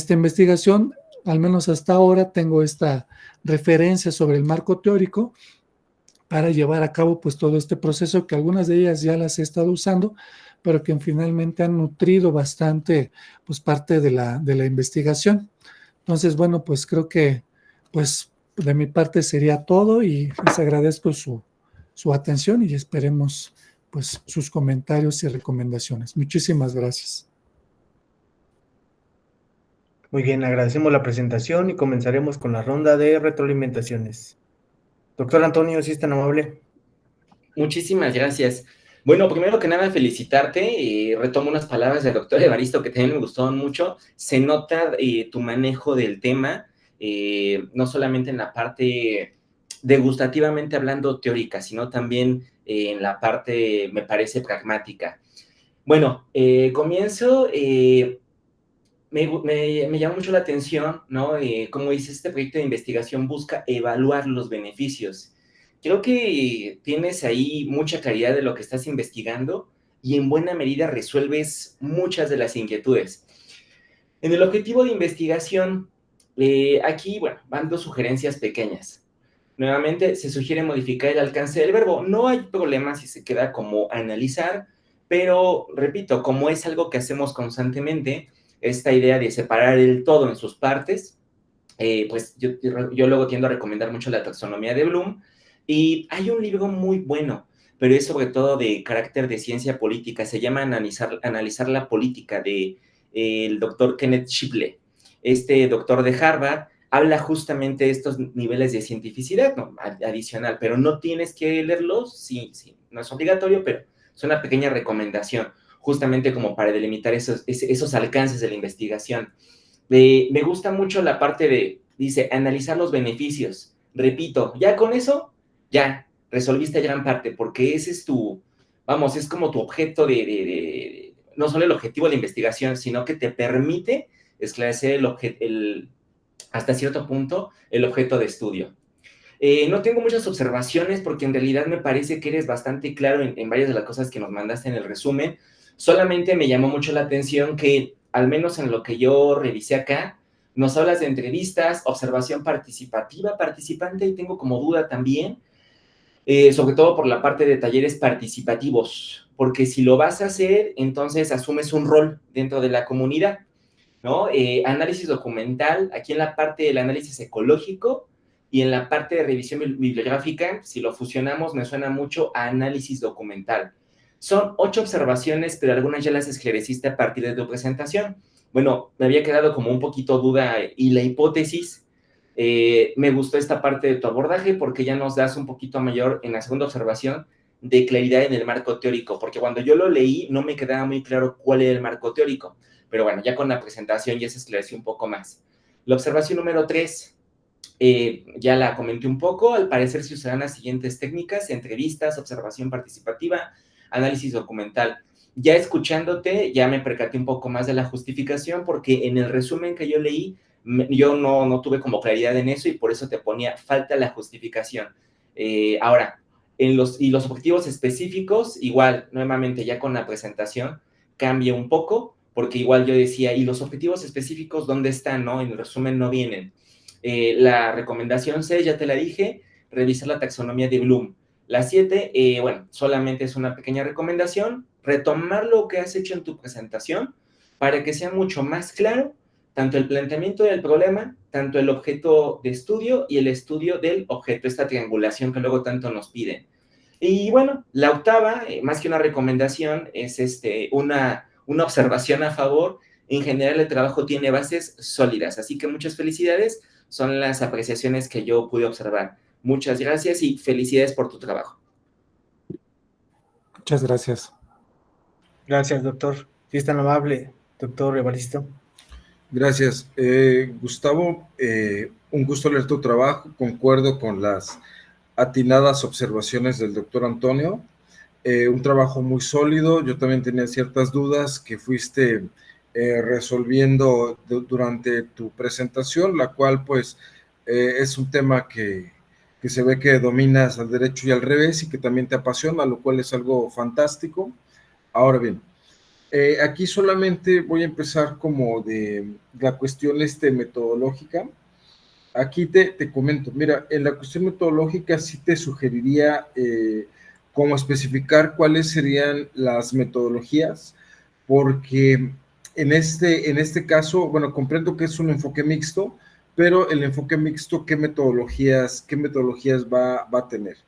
investigación. Al menos hasta ahora tengo esta referencia sobre el marco teórico para llevar a cabo pues todo este proceso, que algunas de ellas ya las he estado usando, pero que finalmente han nutrido bastante pues parte de la investigación. Entonces, bueno, pues creo que pues de mi parte sería todo, y les agradezco su atención y esperemos pues sus comentarios y recomendaciones. Muchísimas gracias. Muy bien, agradecemos la presentación y comenzaremos con la ronda de retroalimentaciones. Doctor Antonio, si es tan amable. Muchísimas gracias. Bueno, primero que nada, felicitarte. Retomo unas palabras del doctor Evaristo que también me gustaron mucho. Se nota tu manejo del tema, no solamente en la parte degustativamente hablando teórica, sino también en la parte, me parece, pragmática. Bueno, comienzo. Me llama mucho la atención, ¿no? Como dice, este proyecto de investigación busca evaluar los beneficios. Creo que tienes ahí mucha claridad de lo que estás investigando y en buena medida resuelves muchas de las inquietudes. En el objetivo de investigación, aquí, bueno, van dos sugerencias pequeñas. Nuevamente, se sugiere modificar el alcance del verbo. No hay problema si se queda como analizar, pero, repito, como es algo que hacemos constantemente, esta idea de separar el todo en sus partes, pues yo luego tiendo a recomendar mucho la taxonomía de Bloom, y hay un libro muy bueno, pero es sobre todo de carácter de ciencia política, se llama Analizar la política, de el doctor Kenneth Shipley. Este doctor de Harvard habla justamente de estos niveles de cientificidad, ¿no? Adicional, pero no tienes que leerlos, sí, no es obligatorio, pero es una pequeña recomendación, justamente como para delimitar esos alcances de la investigación. Me gusta mucho la parte dice, analizar los beneficios. Repito, ya con eso, ya resolviste gran parte, porque ese es es como tu objeto no solo el objetivo de la investigación, sino que te permite esclarecer hasta cierto punto el objeto de estudio. No tengo muchas observaciones porque en realidad me parece que eres bastante claro en varias de las cosas que nos mandaste en el resumen. Solamente me llamó mucho la atención que, al menos en lo que yo revisé acá, nos hablas de entrevistas, observación participativa, participante, y tengo como duda también, sobre todo por la parte de talleres participativos, porque si lo vas a hacer, entonces asumes un rol dentro de la comunidad, ¿no? Análisis documental, aquí en la parte del análisis ecológico y en la parte de revisión bibliográfica, si lo fusionamos, me suena mucho a análisis documental. Son 8 observaciones, pero algunas ya las esclareciste a partir de tu presentación. Bueno, me había quedado como un poquito duda y la hipótesis. Me gustó esta parte de tu abordaje porque ya nos das un poquito mayor en la segunda observación de claridad en el marco teórico, porque cuando yo lo leí no me quedaba muy claro cuál era el marco teórico, pero bueno, ya con la presentación ya se esclareció un poco más. La observación número 3, ya la comenté un poco, al parecer se usarán las siguientes técnicas: entrevistas, observación participativa, análisis documental. Ya escuchándote, ya me percaté un poco más de la justificación, porque en el resumen que yo leí, yo no tuve como claridad en eso y por eso te ponía falta la justificación. Ahora, los objetivos específicos, igual, nuevamente ya con la presentación, cambia un poco, porque igual yo decía, ¿y los objetivos específicos dónde están? ¿No? En el resumen no vienen. La recomendación 6, ya te la dije, revisar la taxonomía de Bloom. La 7, bueno, solamente es una pequeña recomendación, retomar lo que has hecho en tu presentación para que sea mucho más claro tanto el planteamiento del problema, tanto el objeto de estudio y el estudio del objeto, esta triangulación que luego tanto nos piden. Y bueno, la octava, más que una recomendación, es una observación a favor. En general, el trabajo tiene bases sólidas, así que muchas felicidades, son las apreciaciones que yo pude observar. Muchas gracias y felicidades por tu trabajo. Muchas gracias. Gracias, doctor. Si es tan amable, doctor Evaristo. Gracias. Gustavo, un gusto leer tu trabajo. Concuerdo con las atinadas observaciones del doctor Antonio. Un trabajo muy sólido. Yo también tenía ciertas dudas que fuiste resolviendo durante tu presentación, la cual pues es un tema que se ve que dominas al derecho y al revés y que también te apasiona, lo cual es algo fantástico. Ahora bien, Aquí solamente voy a empezar como de la cuestión metodológica. Aquí te comento, mira, en la cuestión metodológica sí te sugeriría cómo especificar cuáles serían las metodologías, porque en este caso, bueno, comprendo que es un enfoque mixto, pero el enfoque mixto, qué metodologías va a tener?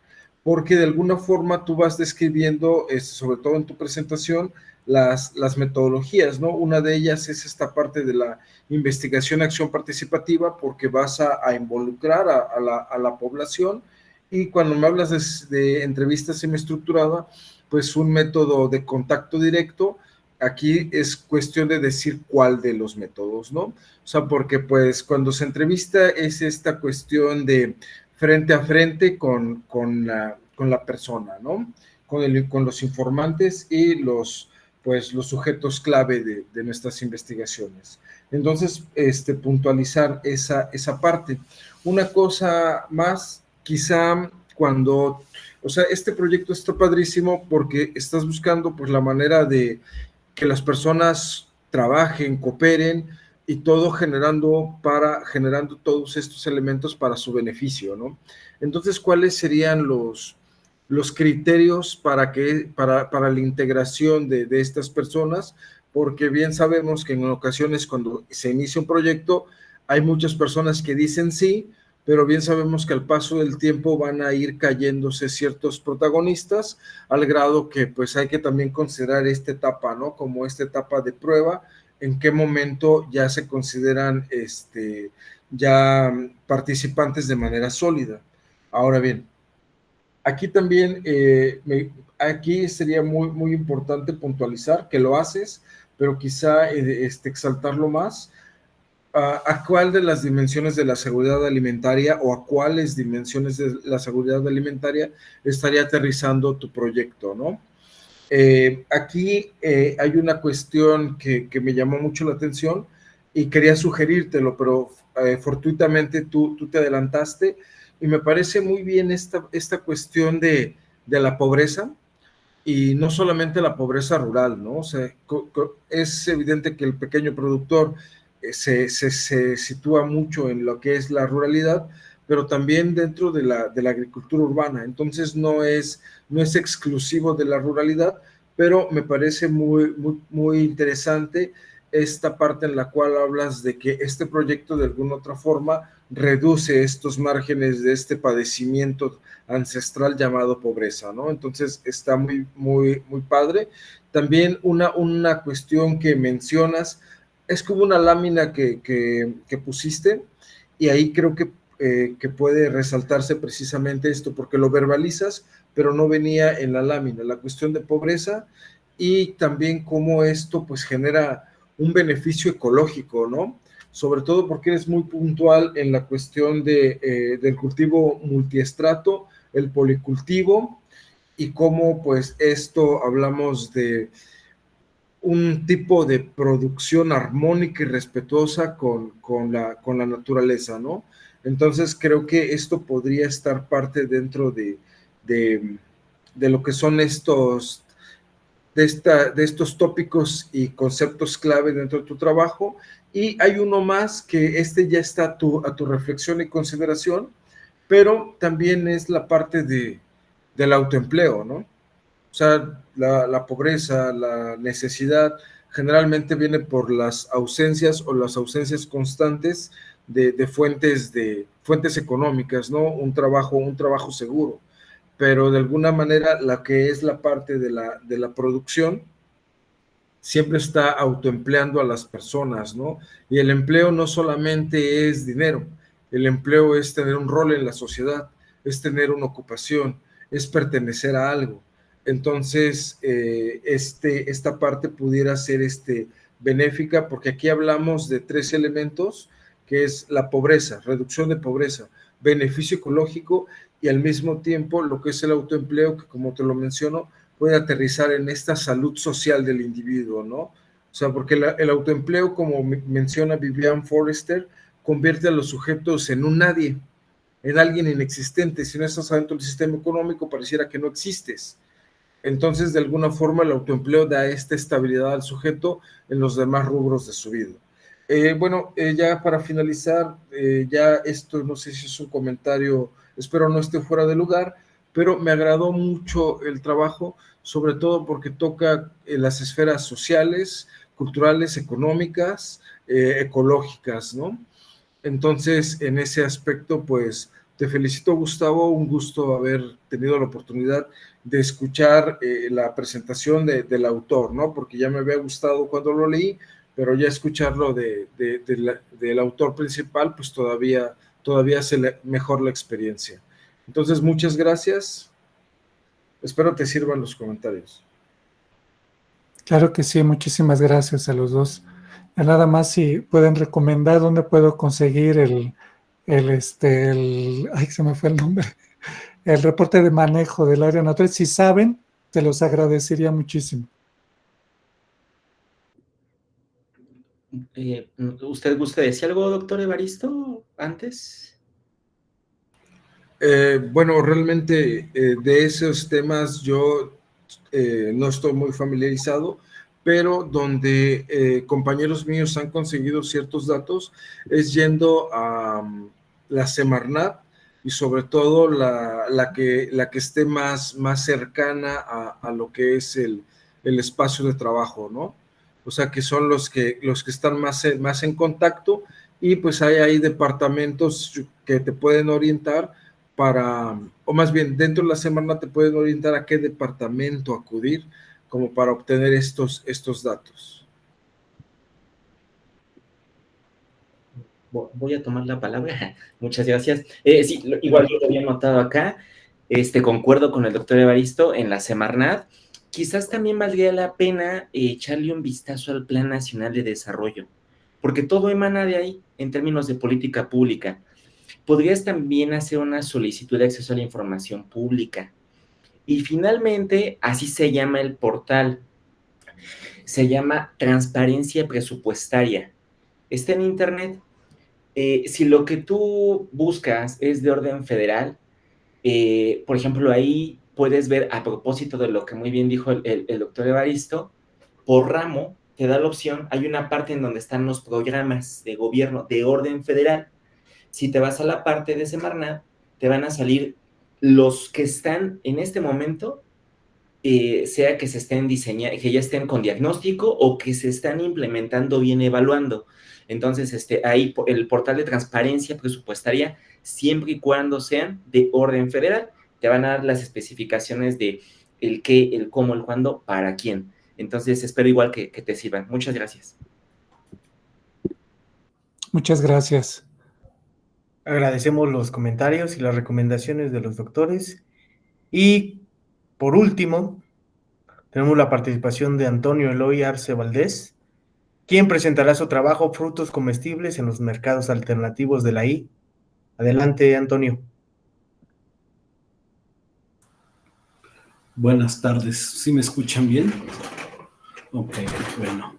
Porque de alguna forma tú vas describiendo, sobre todo en tu presentación, las metodologías, ¿no? Una de ellas es esta parte de la investigación, acción participativa, porque vas a involucrar a la población. Y cuando me hablas de entrevista semiestructurada, pues un método de contacto directo, aquí es cuestión de decir cuál de los métodos, ¿no? O sea, porque pues cuando se entrevista es esta cuestión de frente a frente con la persona, ¿no? Con los informantes y los sujetos clave de nuestras investigaciones. Entonces, puntualizar esa parte. Una cosa más, quizá cuando, o sea, este proyecto está padrísimo porque estás buscando pues la manera de que las personas trabajen, cooperen y todo generando todos estos elementos para su beneficio, ¿no? Entonces, ¿cuáles serían los criterios para la integración de estas personas? Porque bien sabemos que en ocasiones cuando se inicia un proyecto hay muchas personas que dicen sí, pero bien sabemos que al paso del tiempo van a ir cayéndose ciertos protagonistas, al grado que pues hay que también considerar esta etapa, ¿no? Como esta etapa de prueba, en qué momento ya se consideran ya participantes de manera sólida. Ahora bien, aquí también, aquí sería muy importante puntualizar que lo haces, pero quizá exaltarlo más. ¿A cuál de las dimensiones de la seguridad alimentaria o a cuáles dimensiones de la seguridad alimentaria estaría aterrizando tu proyecto, ¿no? Aquí hay una cuestión que me llamó mucho la atención y quería sugerírtelo, pero fortuitamente tú te adelantaste y me parece muy bien esta cuestión de la pobreza y no solamente la pobreza rural, ¿no? O sea, es evidente que el pequeño productor se sitúa mucho en lo que es la ruralidad, pero también dentro de la agricultura urbana. Entonces no es exclusivo de la ruralidad, pero me parece muy interesante esta parte en la cual hablas de que este proyecto de alguna otra forma reduce estos márgenes de este padecimiento ancestral llamado pobreza, ¿no? Entonces está muy padre. También una cuestión que mencionas es como una lámina que pusiste y ahí creo que puede resaltarse precisamente esto, porque lo verbalizas, pero no venía en la lámina, la cuestión de pobreza y también cómo esto pues genera un beneficio ecológico, ¿no? Sobre todo porque eres muy puntual en la cuestión del cultivo multiestrato, el policultivo, y cómo pues esto hablamos de un tipo de producción armónica y respetuosa con la naturaleza, ¿no? Entonces creo que esto podría estar parte dentro de lo que son estos tópicos y conceptos clave dentro de tu trabajo. Y hay uno más que ya está a tu reflexión y consideración, pero también es la parte del autoempleo, ¿no? O sea, la pobreza, la necesidad, generalmente viene por las ausencias o las ausencias constantes de fuentes económicas, ¿no? Un trabajo seguro. Pero de alguna manera la que es la parte de la producción siempre está autoempleando a las personas, ¿no? Y el empleo no solamente es dinero, el empleo es tener un rol en la sociedad, es tener una ocupación, es pertenecer a algo. Entonces, esta parte pudiera ser benéfica, porque aquí hablamos de 3 elementos, que es la pobreza, reducción de pobreza, beneficio ecológico y al mismo tiempo lo que es el autoempleo, que como te lo menciono, puede aterrizar en esta salud social del individuo, ¿no? O sea, porque el autoempleo, como menciona Viviane Forrester, convierte a los sujetos en un nadie, en alguien inexistente. Si no estás adentro del sistema económico, pareciera que no existes. Entonces, de alguna forma, el autoempleo da esta estabilidad al sujeto en los demás rubros de su vida. Ya para finalizar, ya esto no sé si es un comentario, espero no esté fuera de lugar, pero me agradó mucho el trabajo, sobre todo porque toca las esferas sociales, culturales, económicas, ecológicas, ¿no? Entonces, en ese aspecto, pues, te felicito, Gustavo, un gusto haber tenido la oportunidad de escuchar la presentación del autor, ¿no? Porque ya me había gustado cuando lo leí, pero ya escucharlo del autor principal, pues todavía hace mejor la experiencia. Entonces, muchas gracias. Espero te sirvan los comentarios. Claro que sí, muchísimas gracias a los dos. Nada más si pueden recomendar dónde puedo conseguir ay, se me fue el nombre, el reporte de manejo del área natural. Si saben, te los agradecería muchísimo. ¿Usted gusta decir algo, doctor Evaristo, antes? Realmente de esos temas yo no estoy muy familiarizado, pero donde compañeros míos han conseguido ciertos datos es yendo a la Semarnat y sobre todo la que esté más cercana a lo que es el espacio de trabajo, ¿no? O sea, que son los que están más en contacto, y pues hay departamentos que te pueden orientar o más bien dentro de la semana te pueden orientar a qué departamento acudir como para obtener estos datos. Voy a tomar la palabra. Muchas gracias. Sí, igual yo lo había notado acá. Concuerdo con el doctor Evaristo en la Semarnat. Quizás también valdría la pena echarle un vistazo al Plan Nacional de Desarrollo, porque todo emana de ahí en términos de política pública. Podrías también hacer una solicitud de acceso a la información pública. Y finalmente, así se llama el portal. Se llama Transparencia Presupuestaria. Está en internet. Si lo que tú buscas es de orden federal, por ejemplo, ahí puedes ver, a propósito de lo que muy bien dijo el doctor Evaristo, por ramo te da la opción, hay una parte en donde están los programas de gobierno de orden federal. Si te vas a la parte de Semarnat, te van a salir los que están en este momento, sea que se estén diseñando, que ya estén con diagnóstico o que se están implementando bien evaluando. Entonces, ahí el portal de transparencia presupuestaria, siempre y cuando sean de orden federal, te van a dar las especificaciones de el qué, el cómo, el cuándo, para quién. Entonces, espero igual que te sirvan. Muchas gracias. Muchas gracias. Agradecemos los comentarios y las recomendaciones de los doctores. Y por último, tenemos la participación de Antonio Eloy Arce Valdés, quien presentará su trabajo Frutos comestibles en los mercados alternativos de la I. Adelante, Antonio. Buenas tardes. ¿Sí me escuchan bien? Ok, bueno.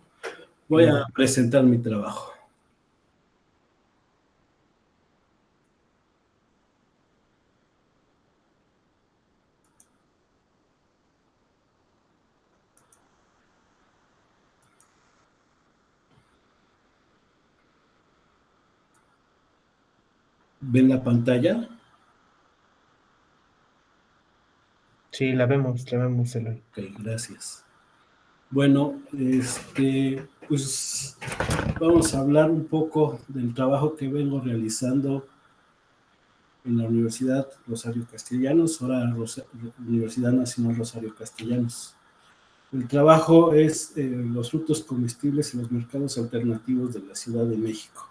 Voy a presentar mi trabajo. ¿Ven la pantalla? Sí, la vemos, Eloy. Ok, gracias. Bueno, pues vamos a hablar un poco del trabajo que vengo realizando en la Universidad Rosario Castellanos, ahora Universidad Nacional Rosario Castellanos. El trabajo es los frutos comestibles en los mercados alternativos de la Ciudad de México.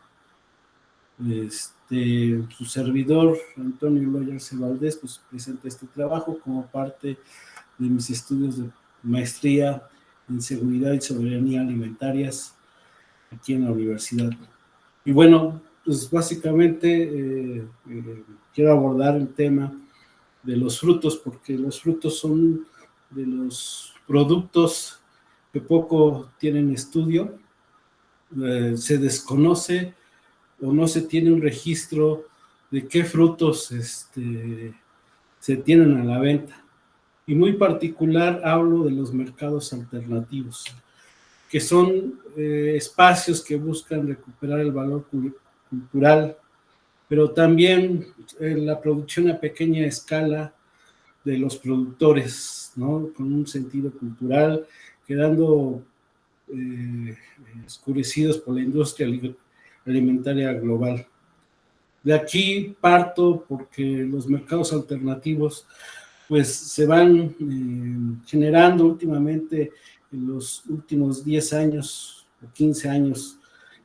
Su servidor, Antonio Eloy Arce Valdés, pues presenta este trabajo como parte de mis estudios de maestría en seguridad y soberanía alimentarias aquí en la universidad. Y bueno, pues básicamente quiero abordar el tema de los frutos, porque los frutos son de los productos que poco tienen estudio. Se desconoce o no se tiene un registro de qué frutos se tienen a la venta. y muy particular hablo de los mercados alternativos, que son espacios que buscan recuperar el valor cultural, pero también la producción a pequeña escala de los productores, ¿no? Con un sentido cultural, quedando oscurecidos por la industria alimentaria global. De aquí parto porque los mercados alternativos pues se van generando últimamente en los últimos 10 años o 15 años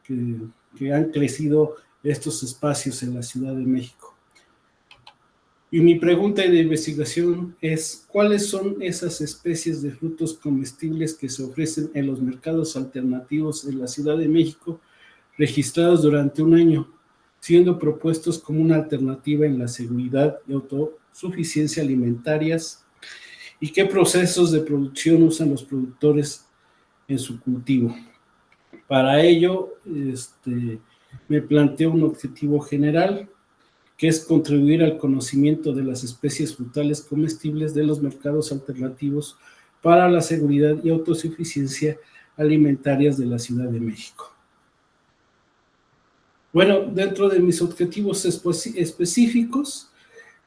que han crecido estos espacios en la Ciudad de México. Y mi pregunta de investigación es, ¿cuáles son esas especies de frutos comestibles que se ofrecen en los mercados alternativos en la Ciudad de México registrados durante un año, siendo propuestos como una alternativa en la seguridad y autosuficiencia alimentarias? ¿Y qué procesos de producción usan los productores en su cultivo? Para ello, me planteo un objetivo general, que es contribuir al conocimiento de las especies frutales comestibles de los mercados alternativos para la seguridad y autosuficiencia alimentarias de la Ciudad de México. Bueno, dentro de mis objetivos específicos,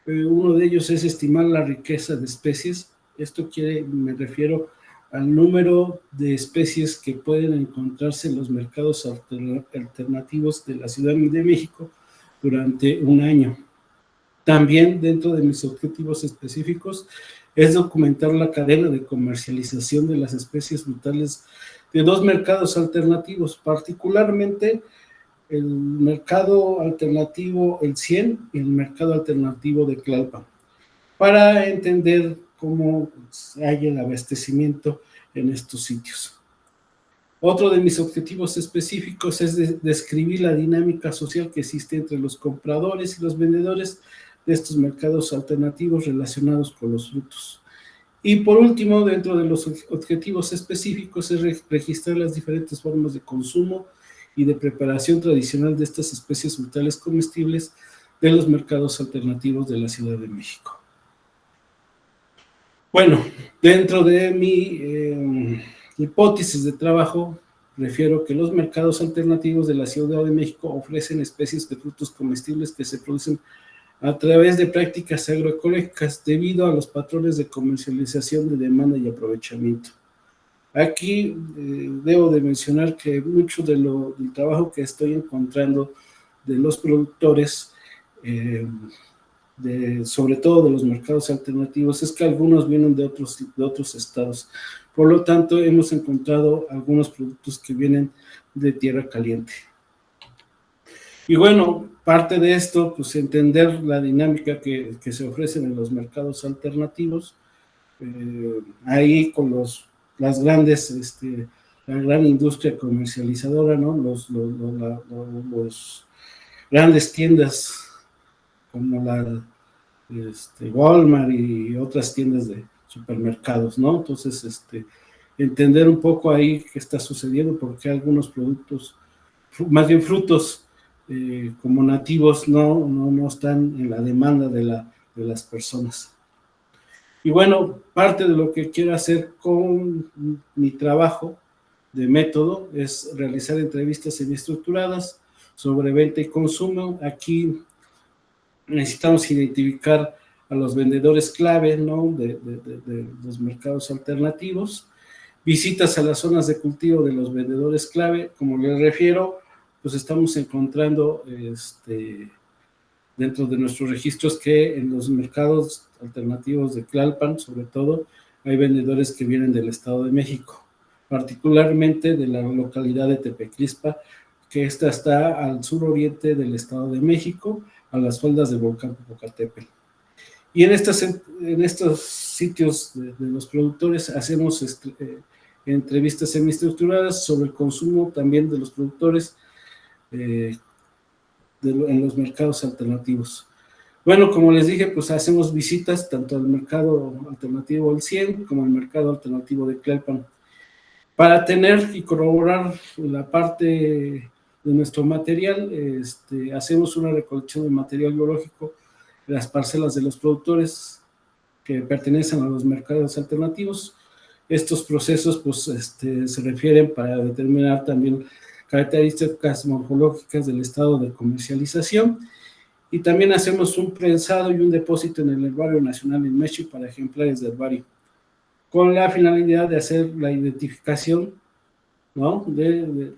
uno de ellos es estimar la riqueza de especies. Me refiero al número de especies que pueden encontrarse en los mercados alternativos de la Ciudad de México durante un año. También dentro de mis objetivos específicos es documentar la cadena de comercialización de las especies frutales de dos mercados alternativos, particularmente el mercado alternativo El 100 y el mercado alternativo de Tlalpan, para entender cómo hay el abastecimiento en estos sitios. Otro de mis objetivos específicos es describir la dinámica social que existe entre los compradores y los vendedores de estos mercados alternativos relacionados con los frutos. Y por último, dentro de los objetivos específicos es registrar las diferentes formas de consumo y de preparación tradicional de estas especies frutales comestibles de los mercados alternativos de la Ciudad de México. Bueno, dentro de mi hipótesis de trabajo, refiero que los mercados alternativos de la Ciudad de México ofrecen especies de frutos comestibles que se producen a través de prácticas agroecológicas debido a los patrones de comercialización de demanda y aprovechamiento. Aquí debo de mencionar que mucho del trabajo que estoy encontrando de los productores, sobre todo de los mercados alternativos, es que algunos vienen de otros estados. Por lo tanto, hemos encontrado algunos productos que vienen de tierra caliente. Y bueno, parte de esto, pues entender la dinámica que se ofrecen en los mercados alternativos, ahí con las grandes, la gran industria comercializadora, ¿no? Los grandes tiendas como la Walmart y otras tiendas de supermercados, ¿no? Entonces, entender un poco ahí qué está sucediendo, porque algunos productos, más bien frutos, como nativos, no están en la demanda de las personas. Y bueno, parte de lo que quiero hacer con mi trabajo de método es realizar entrevistas semiestructuradas sobre venta y consumo. Aquí necesitamos identificar a los vendedores clave, ¿no? de los mercados alternativos, visitas a las zonas de cultivo de los vendedores clave. Como les refiero, pues estamos encontrando dentro de nuestros registros que en los mercados alternativos de Tlalpan, sobre todo, hay vendedores que vienen del Estado de México, particularmente de la localidad de Tepecrispa, que esta está al suroriente del Estado de México, a las faldas del volcán Popocatépetl. Y en estos sitios de los productores hacemos entrevistas semiestructuradas sobre el consumo también de los productores en los mercados alternativos. Bueno, como les dije, pues hacemos visitas tanto al mercado alternativo El 100 como al mercado alternativo de Tlalpan, para tener y corroborar la parte de nuestro material. Hacemos una recolección de material biológico de las parcelas de los productores, que pertenecen a los mercados alternativos. Estos procesos pues, se refieren para determinar también características morfológicas del estado de comercialización, y también hacemos un prensado y un depósito en el Herbario Nacional en México para ejemplares de herbario, con la finalidad de hacer la identificación, ¿no?, de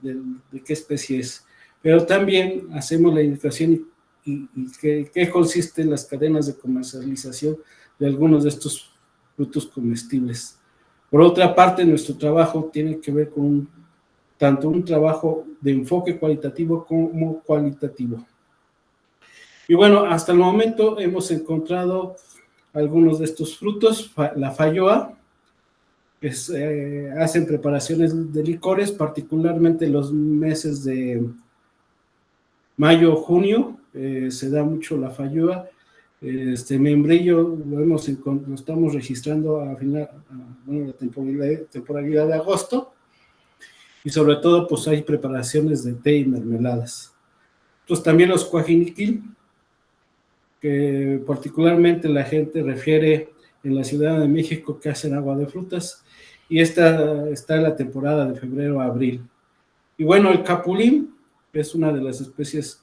qué especie es. Pero también hacemos la identificación y qué consiste en las cadenas de comercialización de algunos de estos frutos comestibles. Por otra parte, nuestro trabajo tiene que ver con tanto un trabajo de enfoque cualitativo como cualitativo. Y bueno, hasta el momento hemos encontrado algunos de estos frutos. La Falloa, que hacen preparaciones de licores, particularmente en los meses de mayo, junio, se da mucho la Falloa. Membrillo lo estamos registrando a la temporalidad de agosto, y sobre todo pues hay preparaciones de té y mermeladas. Entonces también los cuajiniquil, que particularmente la gente refiere en la Ciudad de México que hacen agua de frutas, y esta está en la temporada de febrero a abril. Y bueno, el capulín es una de las especies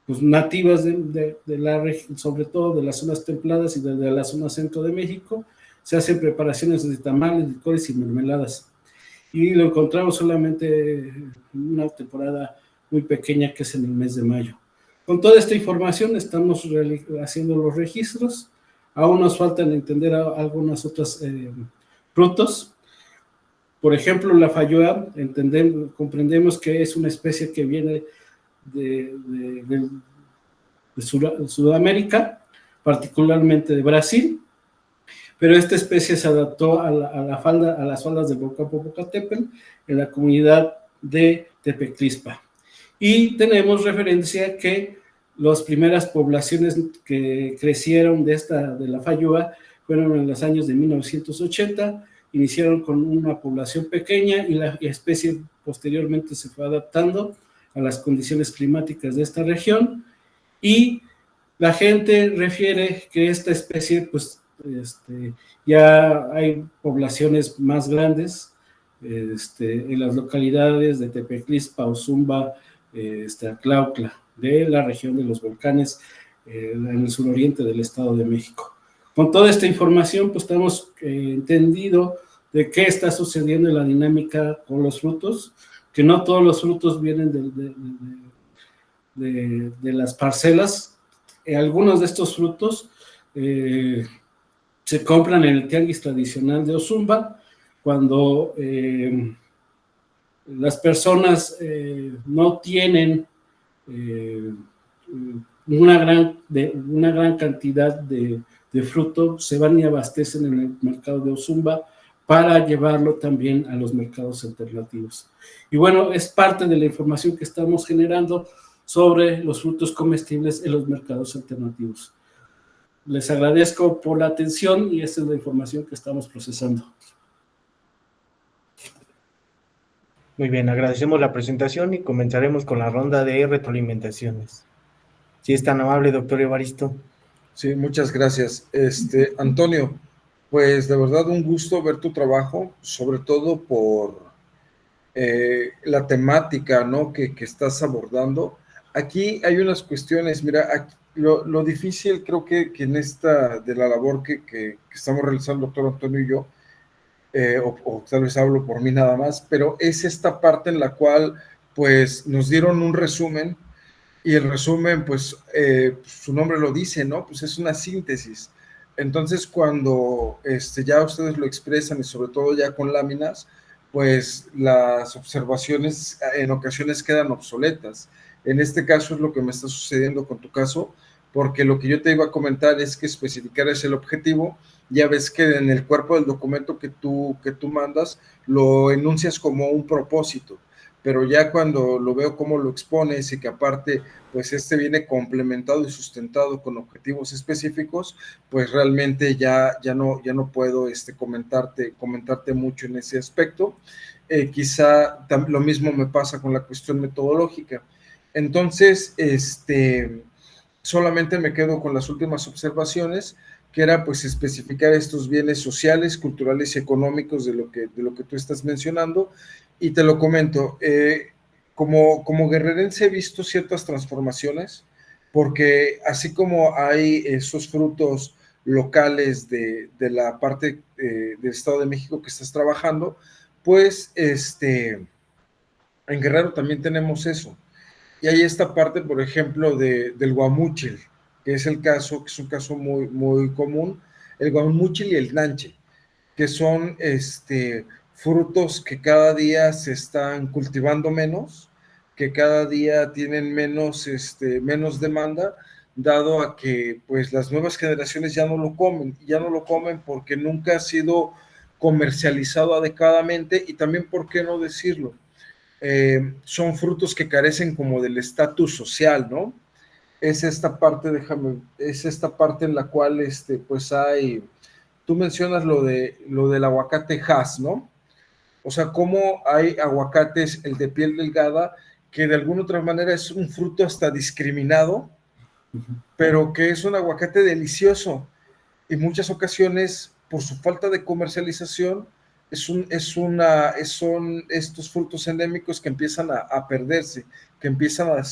pues nativas de la región, sobre todo de las zonas templadas y de la zona centro de México. Se hacen preparaciones de tamales, licores y mermeladas, y lo encontramos solamente en una temporada muy pequeña, que es en el mes de mayo. Con toda esta información estamos haciendo los registros. Aún nos faltan entender algunas otras frutos. Por ejemplo, la Falloa, comprendemos que es una especie que viene de Sudamérica, particularmente de Brasil, pero esta especie se adaptó a las faldas del volcán Popocatépetl en la comunidad de Tepeclispa. Y tenemos referencia que las primeras poblaciones que crecieron de la Falloa fueron en los años de 1980, iniciaron con una población pequeña y la especie posteriormente se fue adaptando a las condiciones climáticas de esta región, y la gente refiere que esta especie pues ya hay poblaciones más grandes en las localidades de Tepeclispa, Ozumba, Tlautla, de la región de los volcanes en el suroriente del Estado de México. Con toda esta información pues estamos entendido de qué está sucediendo en la dinámica con los frutos, que no todos los frutos vienen de las parcelas. Algunos de estos frutos se compran en el tianguis tradicional de Ozumba, cuando las personas no tienen una gran cantidad de fruto, se van y abastecen en el mercado de Ozumba para llevarlo también a los mercados alternativos. Y bueno, es parte de la información que estamos generando sobre los frutos comestibles en los mercados alternativos. Les agradezco por la atención y esta es la información que estamos procesando. Muy bien, agradecemos la presentación y comenzaremos con la ronda de retroalimentaciones. Si es tan amable, doctor Evaristo. Sí, muchas gracias. Antonio, pues de verdad un gusto ver tu trabajo, sobre todo por la temática, ¿no?, que estás abordando. Aquí hay unas cuestiones, mira, aquí, lo difícil creo que en esta de la labor que estamos realizando, doctor Antonio y yo, o tal vez hablo por mí nada más, pero es esta parte en la cual pues nos dieron un resumen, y el resumen pues su nombre lo dice, ¿no? Pues es una síntesis. Entonces cuando ya ustedes lo expresan y sobre todo ya con láminas, pues las observaciones en ocasiones quedan obsoletas. En este caso es lo que me está sucediendo con tu caso, porque lo que yo te iba a comentar es que especificar es el objetivo. Ya ves que en el cuerpo del documento que tú mandas lo enuncias como un propósito, pero ya cuando lo veo cómo lo expones y que aparte pues viene complementado y sustentado con objetivos específicos, pues realmente ya no puedo comentarte mucho en ese aspecto. Quizá lo mismo me pasa con la cuestión metodológica. Entonces, solamente me quedo con las últimas observaciones, que era pues especificar estos bienes sociales, culturales y económicos de lo que tú estás mencionando, y te lo comento, como guerrerense he visto ciertas transformaciones, porque así como hay esos frutos locales de la parte del Estado de México que estás trabajando, pues en Guerrero también tenemos eso. Y hay esta parte, por ejemplo, del guamúchil, que es el caso, que es un caso muy, muy común, el guamúchil y el nanche, que son frutos que cada día se están cultivando menos, que cada día tienen menos demanda, dado a que pues las nuevas generaciones ya no lo comen porque nunca ha sido comercializado adecuadamente, y también, ¿por qué no decirlo? Son frutos que carecen como del estatus social, ¿no? Es esta parte, es esta parte en la cual, pues hay, tú mencionas lo del aguacate Hass, ¿no? O sea, cómo hay aguacates, el de piel delgada, que de alguna otra manera es un fruto hasta discriminado, pero que es un aguacate delicioso. En muchas ocasiones, por su falta de comercialización, son estos frutos endémicos que empiezan a perderse, que empiezan a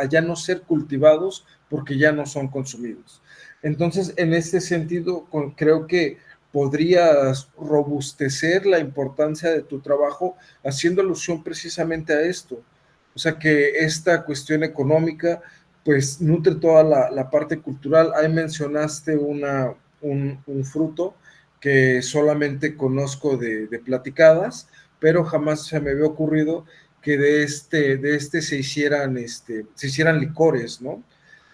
ya no ser cultivados porque ya no son consumidos. Entonces, en este sentido, creo que podrías robustecer la importancia de tu trabajo haciendo alusión precisamente a esto. O sea, que esta cuestión económica pues nutre toda la parte cultural. Ahí mencionaste un fruto que solamente conozco de platicadas, pero jamás se me había ocurrido que de este se hicieran licores, ¿no?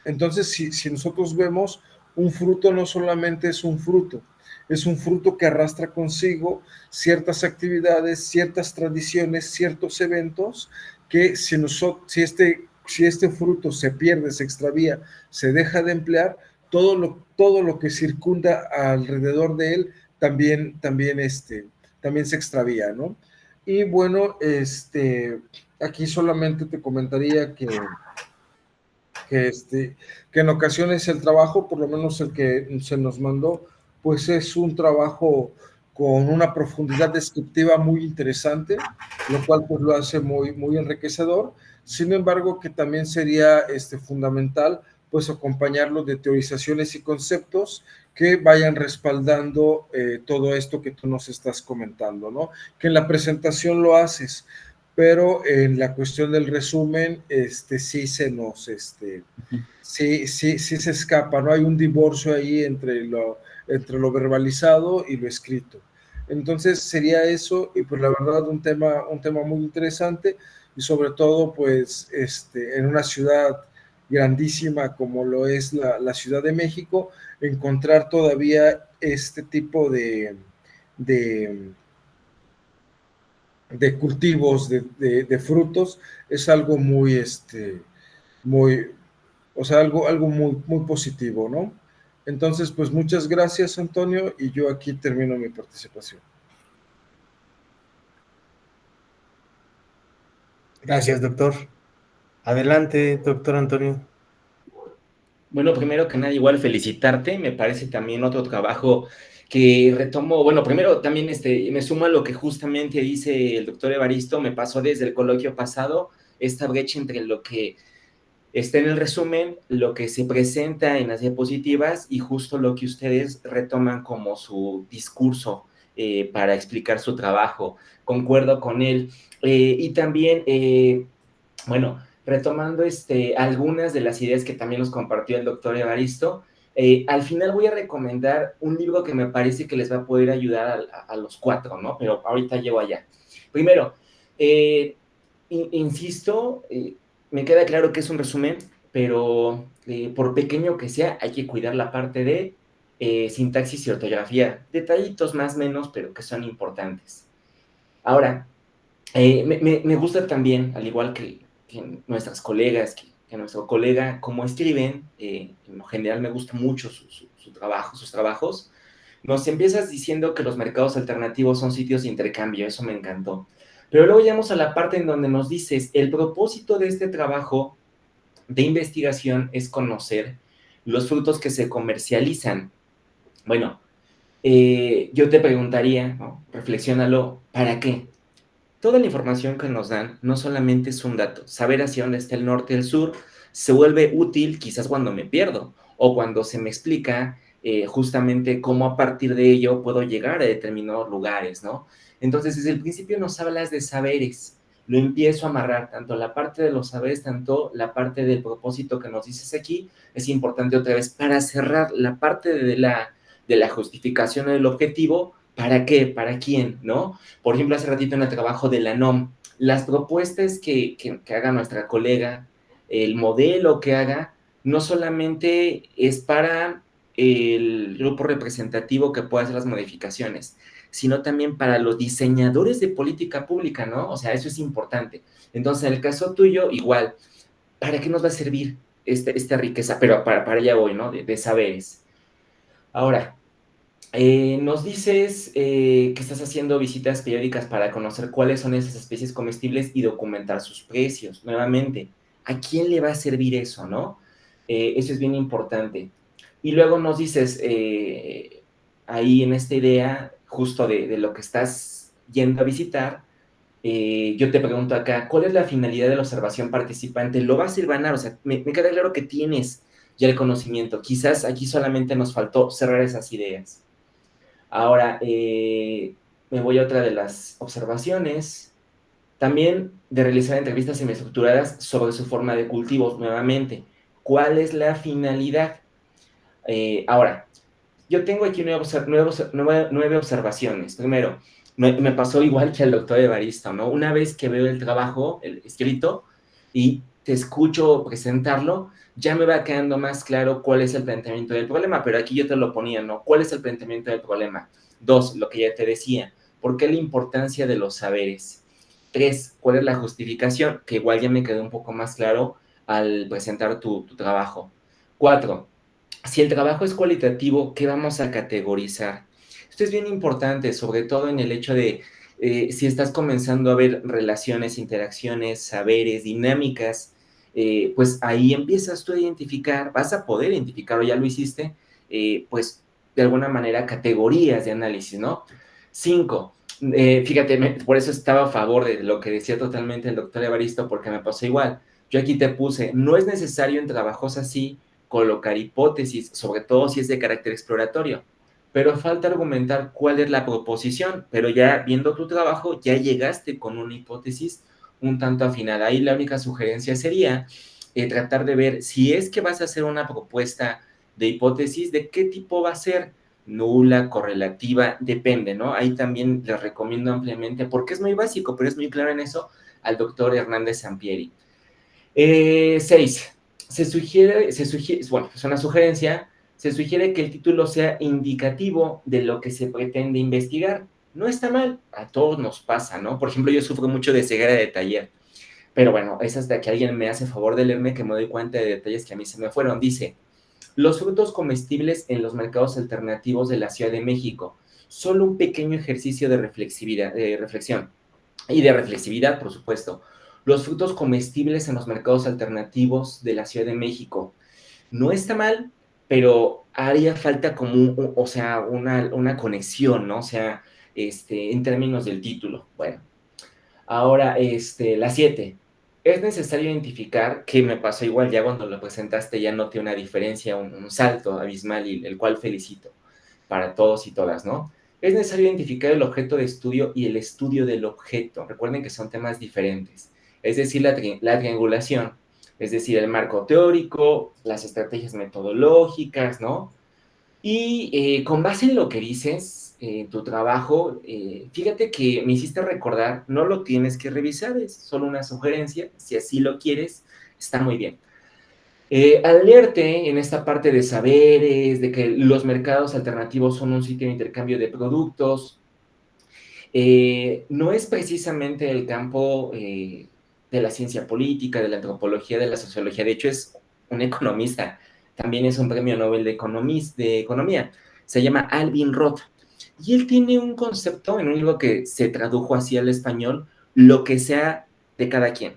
Entonces, si nosotros vemos, un fruto no solamente es un fruto que arrastra consigo ciertas actividades, ciertas tradiciones, ciertos eventos, que si este fruto se pierde, se extravía, se deja de emplear, todo lo que circunda alrededor de él también se extravía, ¿no? Y bueno, aquí solamente te comentaría que en ocasiones el trabajo, por lo menos el que se nos mandó, pues es un trabajo con una profundidad descriptiva muy interesante, lo cual pues lo hace muy, muy enriquecedor. Sin embargo, que también sería fundamental pues acompañarlo de teorizaciones y conceptos que vayan respaldando todo esto que tú nos estás comentando, ¿no? Que en la presentación lo haces, pero en la cuestión del resumen, sí se escapa, ¿no? Hay un divorcio ahí entre lo verbalizado y lo escrito. Entonces sería eso, y pues la verdad un tema muy interesante, y sobre todo pues en una ciudad grandísima como lo es la Ciudad de México, encontrar todavía este tipo de cultivos de frutos es algo muy, o sea, algo muy, muy positivo, ¿no? Entonces, pues muchas gracias, Antonio, y yo aquí termino mi participación. Gracias, doctor. Adelante, doctor Antonio. Bueno, primero que nada, igual felicitarte, me parece también otro trabajo que retomo, bueno, primero también me sumo a lo que justamente dice el doctor Evaristo, me pasó desde el coloquio pasado, esta brecha entre lo que está en el resumen, lo que se presenta en las diapositivas y justo lo que ustedes retoman como su discurso para explicar su trabajo. Concuerdo con él. Y también, bueno, retomando algunas de las ideas que también nos compartió el doctor Evaristo, al final voy a recomendar un libro que me parece que les va a poder ayudar a los cuatro, ¿no? Pero ahorita llego allá. Primero, insisto, me queda claro que es un resumen, pero por pequeño que sea, hay que cuidar la parte de sintaxis y ortografía. Detallitos más o menos, pero que son importantes. Ahora, me gusta también, al igual que nuestras colegas, que nuestro colega, cómo escriben, en lo general me gusta mucho su trabajo, sus trabajos. Nos empiezas diciendo que los mercados alternativos son sitios de intercambio, eso me encantó. Pero luego llegamos a la parte en donde nos dices, el propósito de este trabajo de investigación es conocer los frutos que se comercializan. Bueno, yo te preguntaría, ¿no? Reflexiónalo, ¿para qué? Toda la información que nos dan no solamente es un dato. Saber hacia dónde está el norte y el sur se vuelve útil quizás cuando me pierdo o cuando se me explica justamente cómo a partir de ello puedo llegar a determinados lugares, ¿no? Entonces, desde el principio nos hablas de saberes. Lo empiezo a amarrar, tanto la parte de los saberes, tanto la parte del propósito que nos dices aquí, es importante otra vez para cerrar la parte de la justificación del objetivo. ¿Para qué? ¿Para quién? ¿No? Por ejemplo, hace ratito en el trabajo de la NOM, las propuestas que haga nuestra colega, el modelo que haga, no solamente es para el grupo representativo que pueda hacer las modificaciones, sino también para los diseñadores de política pública, ¿no? O sea, eso es importante. Entonces, en el caso tuyo, igual, ¿para qué nos va a servir esta riqueza? Pero para allá voy, ¿no? De saberes. Ahora, nos dices que estás haciendo visitas periódicas para conocer cuáles son esas especies comestibles y documentar sus precios. Nuevamente, ¿a quién le va a servir eso, no? Eso es bien importante. Y luego nos dices, ahí en esta idea, justo de lo que estás yendo a visitar, yo te pregunto acá, ¿cuál es la finalidad de la observación participante? ¿Lo vas a hilvanar? O sea, me queda claro que tienes ya el conocimiento. Quizás aquí solamente nos faltó cerrar esas ideas. Ahora, me voy a otra de las observaciones. También de realizar entrevistas semiestructuradas sobre su forma de cultivos nuevamente. ¿Cuál es la finalidad? Ahora, yo tengo aquí 9 observaciones. Primero, me pasó igual que al doctor Evaristo, ¿no? Una vez que veo el trabajo, el escrito, y te escucho presentarlo, ya me va quedando más claro cuál es el planteamiento del problema, pero aquí yo te lo ponía, ¿no? ¿Cuál es el planteamiento del problema? 2, lo que ya te decía, ¿por qué la importancia de los saberes? 3, ¿cuál es la justificación? Que igual ya me quedó un poco más claro al presentar tu trabajo. 4, si el trabajo es cualitativo, ¿qué vamos a categorizar? Esto es bien importante, sobre todo en el hecho de si estás comenzando a ver relaciones, interacciones, saberes, dinámicas, pues ahí empiezas tú a identificar, vas a poder identificar, o ya lo hiciste, pues de alguna manera categorías de análisis, ¿no? 5, fíjate, por eso estaba a favor de lo que decía totalmente el doctor Evaristo, porque me pasó igual. Yo aquí te puse, no es necesario en trabajos así colocar hipótesis, sobre todo si es de carácter exploratorio, pero falta argumentar cuál es la proposición, pero ya viendo tu trabajo, ya llegaste con una hipótesis un tanto afinada. Ahí la única sugerencia sería tratar de ver si es que vas a hacer una propuesta de hipótesis, de qué tipo va a ser, nula, correlativa, depende, ¿no? Ahí también les recomiendo ampliamente, porque es muy básico, pero es muy claro en eso, al doctor Hernández Sampieri. 6. Se sugiere, bueno, es una sugerencia, se sugiere que el título sea indicativo de lo que se pretende investigar. No está mal, a todos nos pasa, ¿no? Por ejemplo, yo sufro mucho de ceguera de taller, pero bueno, es hasta que alguien me hace favor de leerme que me doy cuenta de detalles que a mí se me fueron. Dice, los frutos comestibles en los mercados alternativos de la Ciudad de México. Solo un pequeño ejercicio de reflexión y de reflexividad, por supuesto. Los frutos comestibles en los mercados alternativos de la Ciudad de México. No está mal, pero haría falta como, o sea, una conexión, ¿no? O sea, en términos del título. Bueno, ahora, la 7. Es necesario identificar, que me pasó igual ya cuando lo presentaste, ya noté una diferencia, un salto abismal, y el cual felicito para todos y todas, ¿no? Es necesario identificar el objeto de estudio y el estudio del objeto. Recuerden que son temas diferentes. Es decir, la triangulación, es decir, el marco teórico, las estrategias metodológicas, ¿no? Y con base en lo que dices, tu trabajo, fíjate que me hiciste recordar, no lo tienes que revisar, es solo una sugerencia, si así lo quieres, está muy bien. Al leerte en esta parte de saberes, de que los mercados alternativos son un sitio de intercambio de productos, no es precisamente el campo de la ciencia política, de la antropología, de la sociología, de hecho es un economista, también es un premio Nobel de Economía, se llama Alvin Roth, y él tiene un concepto en un libro que se tradujo así al español, lo que sea de cada quien.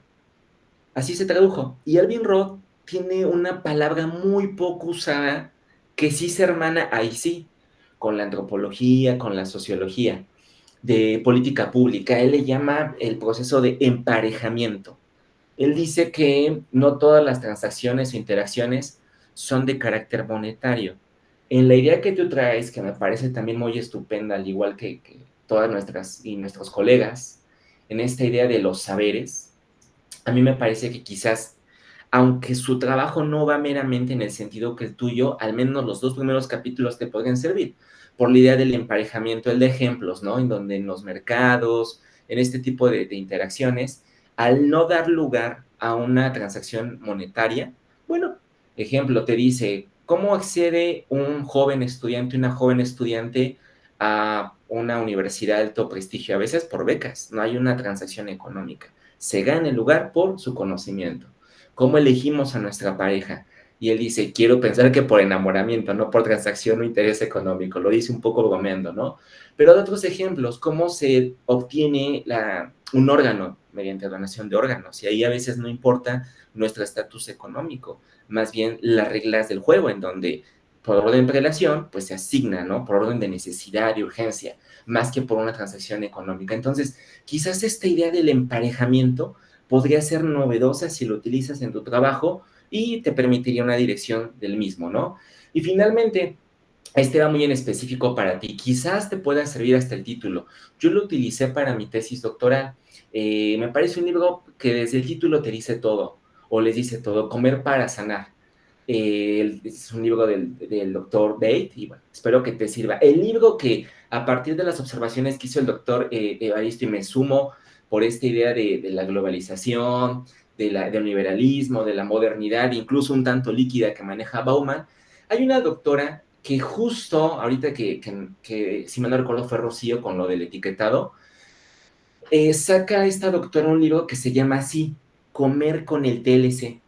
Así se tradujo, y Alvin Roth tiene una palabra muy poco usada que sí se hermana, ahí sí, con la antropología, con la sociología de política pública. Él le llama el proceso de emparejamiento. Él dice que no todas las transacciones o interacciones son de carácter monetario. En la idea que tú traes, que me parece también muy estupenda, al igual que todas nuestras y nuestros colegas, en esta idea de los saberes, a mí me parece que quizás, aunque su trabajo no va meramente en el sentido que el tuyo, al menos los 2 primeros capítulos te podrían servir, por la idea del emparejamiento, el de ejemplos, ¿no? En donde en los mercados, en este tipo de interacciones, al no dar lugar a una transacción monetaria, bueno, ejemplo, te dice, ¿cómo accede un joven estudiante, una joven estudiante a una universidad de alto prestigio? A veces por becas, no hay una transacción económica. Se gana el lugar por su conocimiento. ¿Cómo elegimos a nuestra pareja? Y él dice, quiero pensar que por enamoramiento, no por transacción o interés económico. Lo dice un poco bromeando, ¿no? Pero de otros ejemplos, cómo se obtiene un órgano mediante donación de órganos. Y ahí a veces no importa nuestro estatus económico, más bien las reglas del juego, en donde por orden de relación, pues se asigna, ¿no? Por orden de necesidad y urgencia, más que por una transacción económica. Entonces, quizás esta idea del emparejamiento podría ser novedosa si lo utilizas en tu trabajo y te permitiría una dirección del mismo, ¿no? Y finalmente, este va muy en específico para ti. Quizás te pueda servir hasta el título. Yo lo utilicé para mi tesis doctoral. Me parece un libro que desde el título te dice todo, o les dice todo, Comer para sanar. Es un libro del doctor Bate, y bueno, espero que te sirva. El libro que, a partir de las observaciones que hizo el doctor Evaristo, y me sumo por esta idea de la globalización, del liberalismo, de la modernidad, incluso un tanto líquida que maneja Bauman, hay una doctora que justo, ahorita que si me no recuerdo fue Rocío con lo del etiquetado, saca esta doctora un libro que se llama así, Comer con el TLC,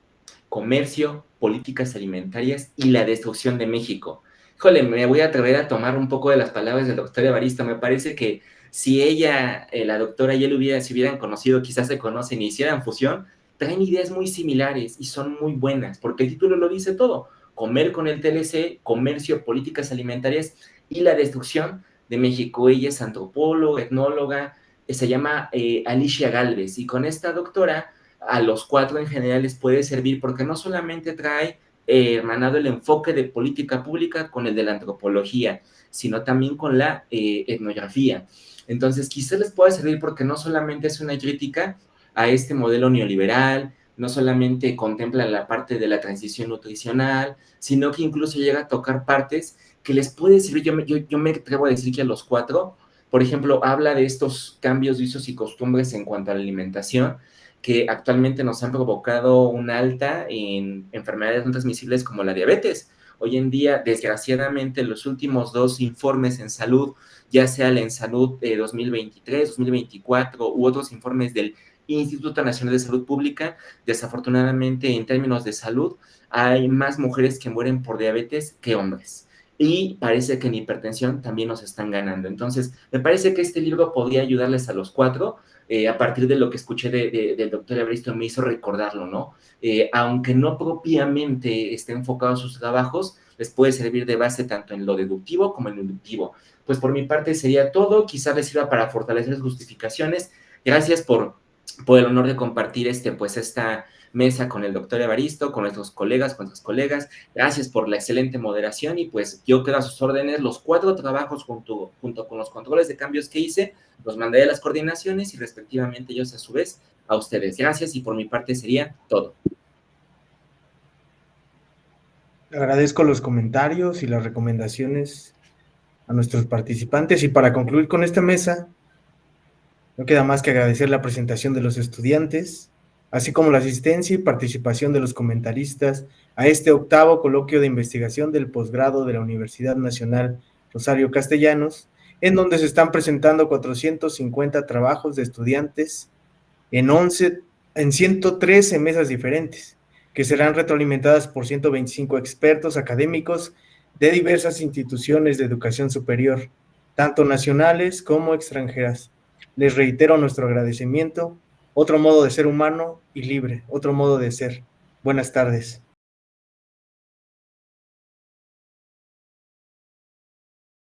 Comercio, Políticas Alimentarias y la Destrucción de México. Híjole, me voy a atrever a tomar un poco de las palabras del doctor Evaristo. Me parece que si ella, la doctora y él se hubieran conocido, quizás se conocen y hicieran fusión, traen ideas muy similares y son muy buenas, porque el título lo dice todo. Comer con el TLC, Comercio, Políticas Alimentarias y la Destrucción de México. Ella es antropóloga, etnóloga, se llama Alicia Gálvez, y con esta doctora a los 4 en general les puede servir porque no solamente trae hermanado el enfoque de política pública con el de la antropología, sino también con la etnografía. Entonces, quizás les pueda servir porque no solamente es una crítica a este modelo neoliberal, no solamente contempla la parte de la transición nutricional, sino que incluso llega a tocar partes que les puede servir. Yo me atrevo a decir que a los 4, por ejemplo, habla de estos cambios de usos y costumbres en cuanto a la alimentación, que actualmente nos han provocado un alta en enfermedades no transmisibles como la diabetes. Hoy en día, desgraciadamente, los últimos 2 informes en salud, ya sea el en salud de 2023, 2024 u otros informes del Instituto Nacional de Salud Pública, desafortunadamente en términos de salud, hay más mujeres que mueren por diabetes que hombres. Y parece que en hipertensión también nos están ganando. Entonces, me parece que este libro podría ayudarles a los 4, a partir de lo que escuché del doctor Evaristo, me hizo recordarlo, ¿no? Aunque no propiamente esté enfocado a sus trabajos, les puede servir de base tanto en lo deductivo como en lo inductivo. Pues por mi parte sería todo, quizás les sirva para fortalecer las justificaciones. Gracias por el honor de compartir esta mesa con el doctor Evaristo, con nuestros colegas, con nuestras colegas. Gracias por la excelente moderación, y pues yo quedo a sus órdenes. Los 4 trabajos junto con los controles de cambios que hice, los mandaré a las coordinaciones y respectivamente ellos a su vez a ustedes. Gracias, y por mi parte sería todo. Agradezco los comentarios y las recomendaciones a nuestros participantes, y para concluir con esta mesa, no queda más que agradecer la presentación de los estudiantes, así como la asistencia y participación de los comentaristas a este 8º coloquio de investigación del posgrado de la Universidad Nacional Rosario Castellanos, en donde se están presentando 450 trabajos de estudiantes en 113 mesas diferentes, que serán retroalimentadas por 125 expertos académicos de diversas instituciones de educación superior, tanto nacionales como extranjeras. Les reitero nuestro agradecimiento. Otro modo de ser humano y libre, otro modo de ser. Buenas tardes.